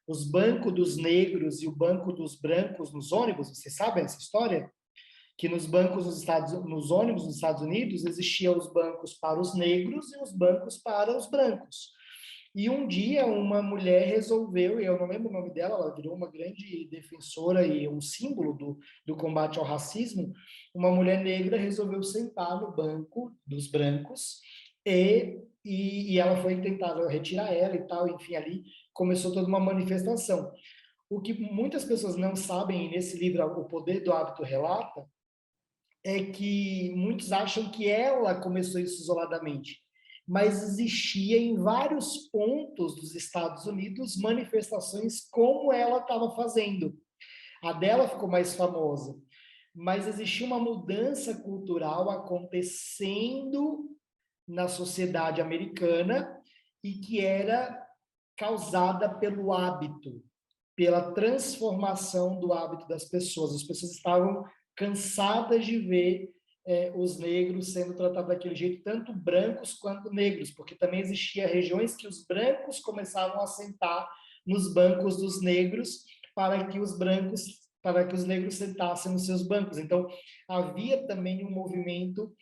os bancos dos negros e o banco dos brancos nos ônibus, vocês sabem essa história? Que nos bancos nos ônibus dos Estados Unidos existiam os bancos para os negros e os bancos para os brancos. E um dia uma mulher resolveu, eu não lembro o nome dela, ela virou uma grande defensora e um símbolo do combate ao racismo, uma mulher negra resolveu sentar no banco dos brancos e ela foi tentar retirar ela e tal, enfim, ali começou toda uma manifestação. O que muitas pessoas não sabem, e nesse livro O Poder do Hábito relata, é que muitos acham que ela começou isso isoladamente, mas existia em vários pontos dos Estados Unidos manifestações como ela estava fazendo. A dela ficou mais famosa, mas existia uma mudança cultural acontecendo na sociedade americana e que era causada pelo hábito, pela transformação do hábito das pessoas. As pessoas estavam cansadas de ver os negros sendo tratados daquele jeito, tanto brancos quanto negros, porque também existia regiões que os brancos começavam a sentar nos bancos dos negros para que os negros sentassem nos seus bancos. Então, havia também um movimento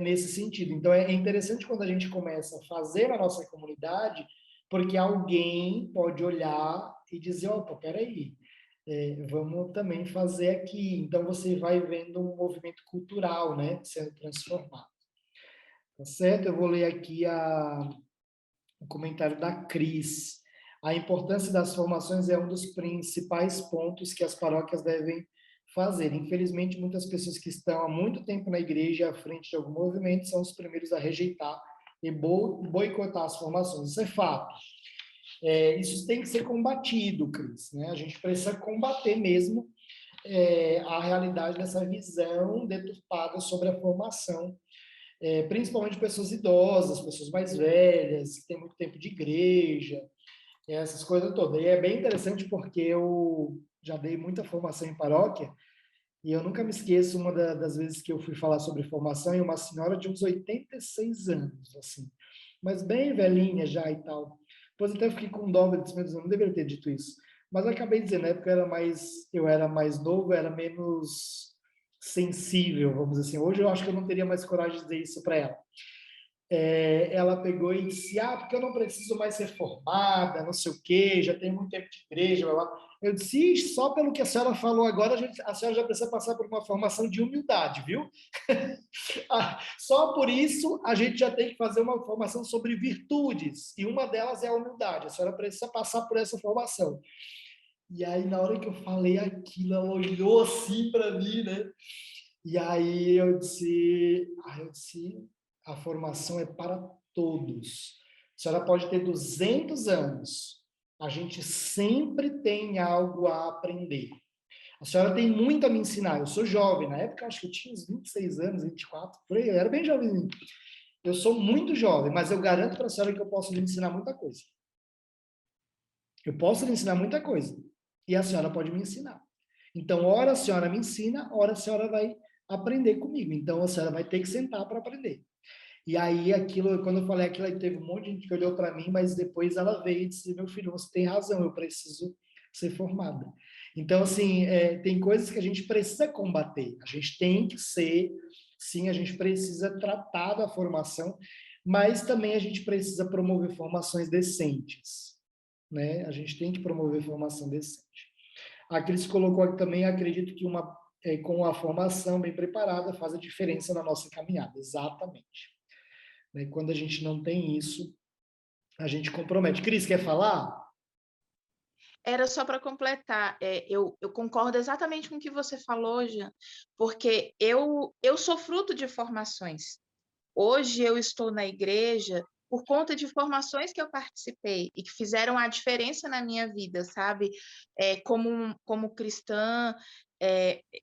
nesse sentido. Então, é interessante quando a gente começa a fazer na nossa comunidade, porque alguém pode olhar e dizer, opa, peraí, vamos também fazer aqui. Então, você vai vendo um movimento cultural, né, sendo transformado. Tá certo? Eu vou ler aqui o comentário da Cris. A importância das formações é um dos principais pontos que as paróquias devem fazer. Infelizmente, muitas pessoas que estão há muito tempo na igreja, à frente de algum movimento, são os primeiros a rejeitar e boicotar as formações. Isso é fato. Isso tem que ser combatido, Cris, né? A gente precisa combater mesmo a realidade dessa visão deturpada sobre a formação, principalmente pessoas idosas, pessoas mais velhas, que têm muito tempo de igreja, essas coisas todas. E é bem interessante porque eu já dei muita formação em paróquia, e eu nunca me esqueço das vezes que eu fui falar sobre formação, e uma senhora de uns 86 anos, assim, mas bem velhinha já e tal. Depois até eu fiquei com dó, eu disse, meu Deus, eu não deveria ter dito isso. Mas eu acabei dizendo, na época eu era mais novo, era menos sensível, vamos dizer assim. Hoje eu acho que eu não teria mais coragem de dizer isso para ela. Ela pegou e disse, porque eu não preciso mais ser formada, não sei o quê, já tenho muito tempo de igreja, blá, blá. Eu disse, só pelo que a senhora falou agora, a senhora já precisa passar por uma formação de humildade, viu? Só por isso a gente já tem que fazer uma formação sobre virtudes, e uma delas é a humildade. A senhora precisa passar por essa formação. E aí, na hora que eu falei aquilo, ela olhou assim para mim, né? E aí eu disse, a formação é para todos. A senhora pode ter 200 anos, a gente sempre tem algo a aprender. A senhora tem muito a me ensinar. Eu sou jovem, na época acho que eu tinha uns 26 anos, 24, por aí, eu era bem jovem. Eu sou muito jovem, mas eu garanto para a senhora que eu posso lhe ensinar muita coisa. Eu posso lhe ensinar muita coisa. E a senhora pode me ensinar. Então, ora a senhora me ensina, ora a senhora vai aprender comigo. Então, a senhora vai ter que sentar para aprender. E aí, quando eu falei aquilo, aí teve um monte de gente que olhou para mim, mas depois ela veio e disse, meu filho, você tem razão, eu preciso ser formada. Então, assim, tem coisas que a gente precisa combater. A gente tem que ser, sim, a gente precisa tratar da formação, mas também a gente precisa promover formações decentes, né? A gente tem que promover formação decente. A Cris colocou aqui também, acredito que com a formação bem preparada faz a diferença na nossa caminhada. Exatamente. Né? Quando a gente não tem isso, a gente compromete. Cris, quer falar? Era só para completar, eu concordo exatamente com o que você falou, Jean, porque eu sou fruto de formações. Hoje eu estou na igreja por conta de formações que eu participei e que fizeram a diferença na minha vida, sabe? Como cristã,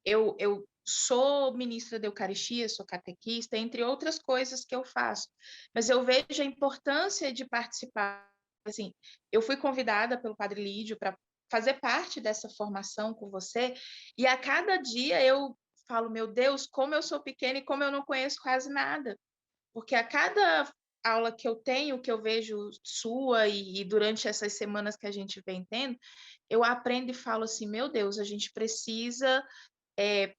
eu sou ministra da Eucaristia, sou catequista, entre outras coisas que eu faço. Mas eu vejo a importância de participar. Assim, eu fui convidada pelo Padre Lídio para fazer parte dessa formação com você, e a cada dia eu falo, meu Deus, como eu sou pequena e como eu não conheço quase nada. Porque a cada aula que eu tenho, que eu vejo sua e durante essas semanas que a gente vem tendo, eu aprendo e falo assim, meu Deus, a gente precisa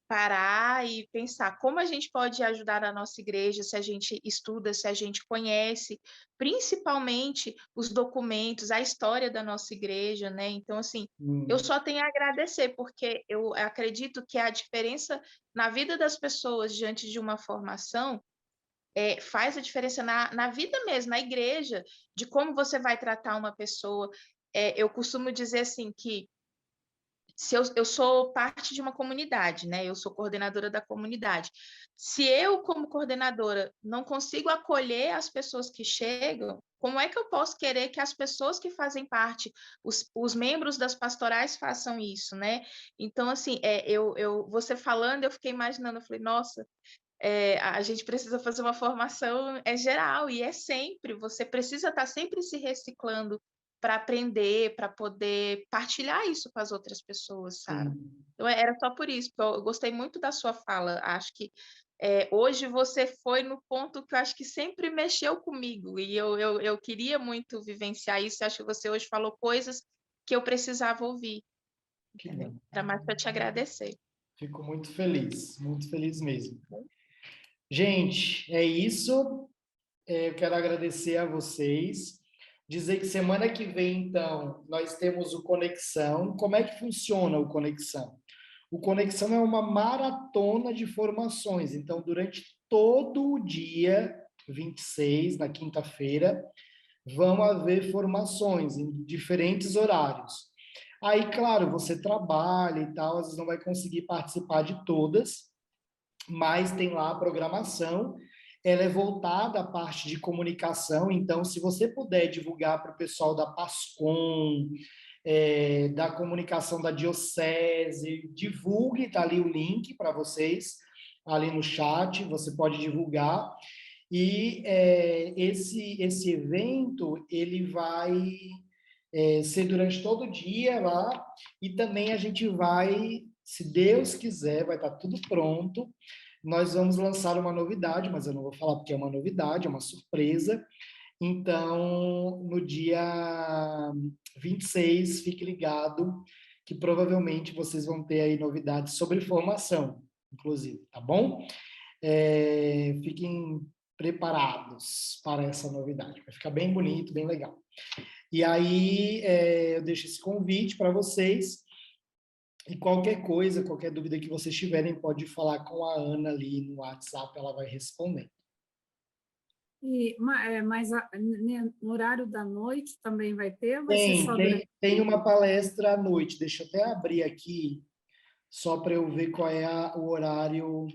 parar e pensar como a gente pode ajudar a nossa igreja se a gente estuda, se a gente conhece, principalmente os documentos, a história da nossa igreja, né? Então, assim, eu só tenho a agradecer, porque eu acredito que a diferença na vida das pessoas diante de uma formação faz a diferença na vida mesmo, na igreja, de como você vai tratar uma pessoa. Eu costumo dizer assim que se eu sou parte de uma comunidade, né? Eu sou coordenadora da comunidade. Se eu, como coordenadora, não consigo acolher as pessoas que chegam, como é que eu posso querer que as pessoas que fazem parte, os membros das pastorais façam isso, né? Então, assim, você falando, eu fiquei imaginando, eu falei, nossa, a gente precisa fazer uma formação geral, e sempre, você precisa estar sempre se reciclando para aprender, para poder partilhar isso com as outras pessoas, sabe? Então, era só por isso, eu gostei muito da sua fala, acho que hoje você foi no ponto que eu acho que sempre mexeu comigo, e eu queria muito vivenciar isso, acho que você hoje falou coisas que eu precisava ouvir. Era mais para te agradecer. Fico muito feliz mesmo. Gente, é isso. Eu quero agradecer a vocês. Dizer que semana que vem, então, nós temos o Conexão. Como é que funciona o Conexão? O Conexão é uma maratona de formações. Então, durante todo o dia 26, na quinta-feira, vão haver formações em diferentes horários. Aí, claro, você trabalha e tal, às vezes não vai conseguir participar de todas, mas tem lá a programação, ela é voltada à parte de comunicação, então, se você puder divulgar para o pessoal da Pascom, da comunicação da Diocese, divulgue, tá ali o link para vocês, ali no chat, você pode divulgar, e esse evento, ele vai ser durante todo o dia lá, e também a gente vai, se Deus quiser, vai estar tudo pronto, nós vamos lançar uma novidade, mas eu não vou falar porque é uma novidade, é uma surpresa. Então, no dia 26, fique ligado, que provavelmente vocês vão ter aí novidades sobre formação, inclusive, tá bom? Fiquem preparados para essa novidade, vai ficar bem bonito, bem legal. E aí, eu deixo esse convite para vocês, e qualquer coisa, qualquer dúvida que vocês tiverem, pode falar com a Ana ali no WhatsApp, ela vai responder. Mas no horário da noite também vai ter? Ou vai ser só durante... Tem uma palestra à noite, deixa eu até abrir aqui, só para eu ver qual é o horário.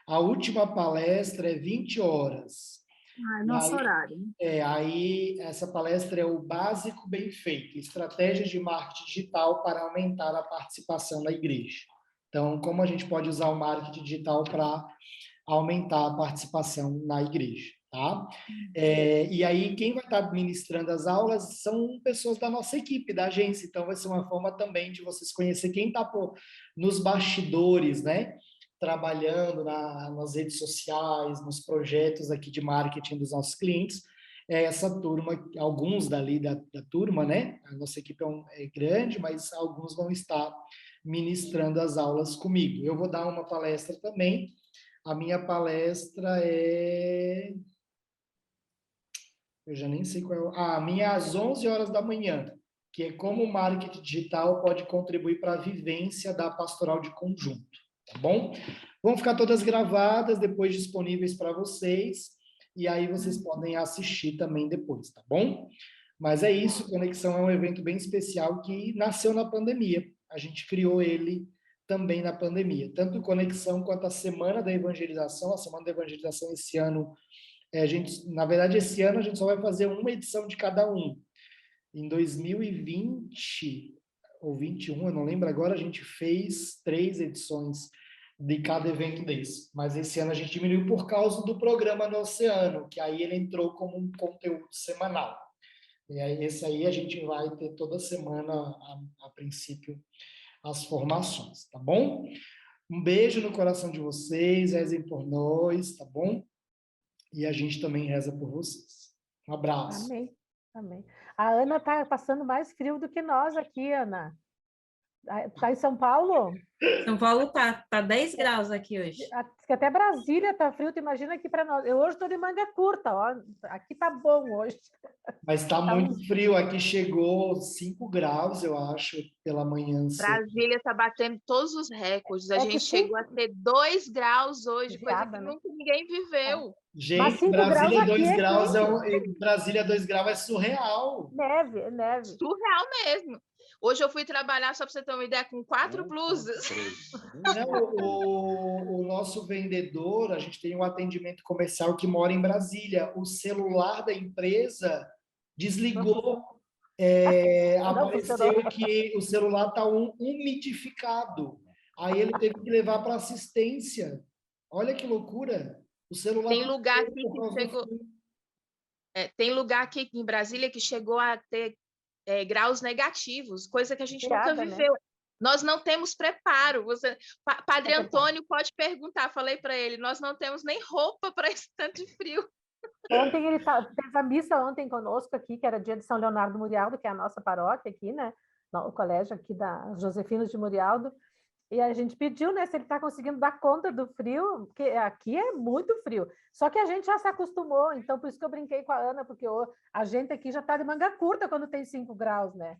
A última palestra é 20 horas. Ah, é nosso horário. Aí essa palestra é o Básico Bem Feito, Estratégias de Marketing Digital para aumentar a participação na igreja. Então, como a gente pode usar o marketing digital para aumentar a participação na igreja, tá? E aí, quem vai estar ministrando as aulas são pessoas da nossa equipe, da agência, então vai ser uma forma também de vocês conhecer quem está nos bastidores, né? Trabalhando nas redes sociais, nos projetos aqui de marketing dos nossos clientes, essa turma, alguns dali da turma, né? A nossa equipe é grande, mas alguns vão estar ministrando as aulas comigo. Eu vou dar uma palestra também. A minha palestra eu já nem sei qual é. A minha é às 11 horas da manhã, que é como o marketing digital pode contribuir para a vivência da pastoral de conjunto, tá bom? Vão ficar todas gravadas, depois disponíveis para vocês, e aí vocês podem assistir também depois, tá bom? Mas é isso, Conexão é um evento bem especial que nasceu na pandemia. A gente criou ele também na pandemia. Tanto Conexão quanto a Semana da Evangelização. A Semana da Evangelização esse ano, na verdade, esse ano a gente só vai fazer uma edição de cada um. Em 2020 ou 21, eu não lembro agora, a gente fez 3 edições de cada evento desse. Mas esse ano a gente diminuiu por causa do programa No Oceano, que aí ele entrou como um conteúdo semanal. E aí esse aí a gente vai ter toda semana, a princípio, as formações, tá bom? Um beijo no coração de vocês, rezem por nós, tá bom? E a gente também reza por vocês. Um abraço. Amém, amém. A Ana está passando mais frio do que nós aqui, Ana. Está em São Paulo? São Paulo tá 10 graus aqui hoje. Diz que até Brasília está frio, tu imagina aqui para nós. Eu hoje estou de manga curta, ó. Aqui tá bom hoje. Mas está muito frio, aqui chegou 5 graus, eu acho, pela manhã. Brasília está batendo todos os recordes. A gente chegou a ter 2 graus hoje, coisa que nunca ninguém viveu. Gente, Brasília 2 graus Brasília 2 graus é surreal. Neve. Surreal mesmo. Hoje eu fui trabalhar, só para você ter uma ideia, com 4 blusas. Não, o nosso vendedor, a gente tem um atendimento comercial que mora em Brasília. O celular da empresa desligou. Apareceu que o celular está umidificado. Aí ele teve que levar para assistência. Olha que loucura. O celular tem lugar aqui que chegou. Tem lugar aqui em Brasília que chegou a ter graus negativos, coisa que a gente nunca viveu. Né? Nós não temos preparo. Padre Antônio pode perguntar, falei para ele, nós não temos nem roupa para esse tanto de frio. Ontem ele fez a missa ontem conosco aqui, que era dia de São Leonardo Murialdo, que é a nossa paróquia aqui, né? O colégio aqui da Josefinos de Murialdo. E a gente pediu, né, se ele está conseguindo dar conta do frio, porque aqui é muito frio. Só que a gente já se acostumou, então por isso que eu brinquei com a Ana, porque a gente aqui já está de manga curta quando tem 5 graus, né?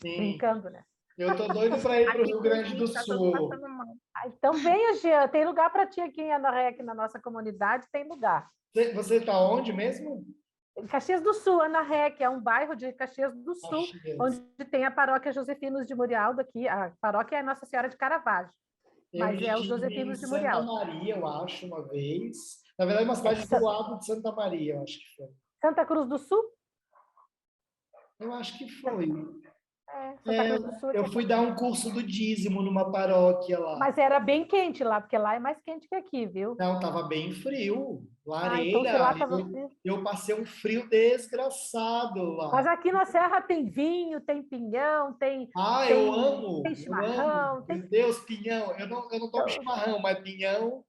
Sim. Brincando, né? Eu tô doido para ir para o Rio Grande do Sul. Então venha, Jean, tem lugar para ti aqui em Anorré, aqui na nossa comunidade, tem lugar. Você está onde mesmo? Caxias do Sul, Ana Ré, que é um bairro de Caxias do Sul, Caxias. onde tem a paróquia Josefinos de Murialdo aqui. A paróquia é Nossa Senhora de Caravaggio, mas é os estive Josefinos em de Santa Murialdo. Maria, eu acho, uma vez. Na verdade, uma cidade do lado de Santa Maria, eu acho que foi. Santa Cruz do Sul? Eu acho que foi. Santa Cruz do Sul. Eu fui dar um curso do dízimo numa paróquia lá. Mas era bem quente lá, porque lá é mais quente que aqui, viu? Não, estava bem frio. Então Lareira. se lá estava frio. Eu passei um frio desgraçado lá. Mas aqui na Serra tem vinho, tem pinhão, tem Eu amo. tem chimarrão. Meu Deus, pinhão. Eu não tomo chimarrão, mas pinhão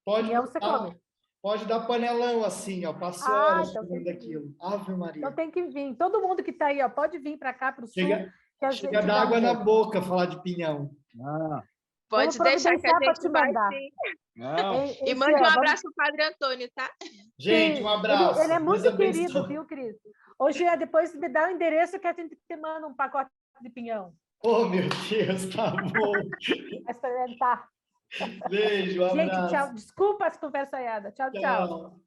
Pinhão você come. pode dar panelão assim, ó. Passo horas comendo aquilo. Ave Maria. Então tem que vir. Todo mundo que está aí, ó, pode vir para cá, para o sul. Chega a dar água na boca falar de pinhão. Pode deixar que a gente vai sim. E mande um abraço para o Padre Antônio, tá? Gente, um abraço. Ele é muito querido, viu, Cristo? Hoje, depois me dá o endereço que a gente te manda um pacote de pinhão. Oh, meu Deus, tá bom. Vai experimentar. Beijo, um abraço. Gente, tchau. Desculpa as conversaiadas. Tchau, tchau.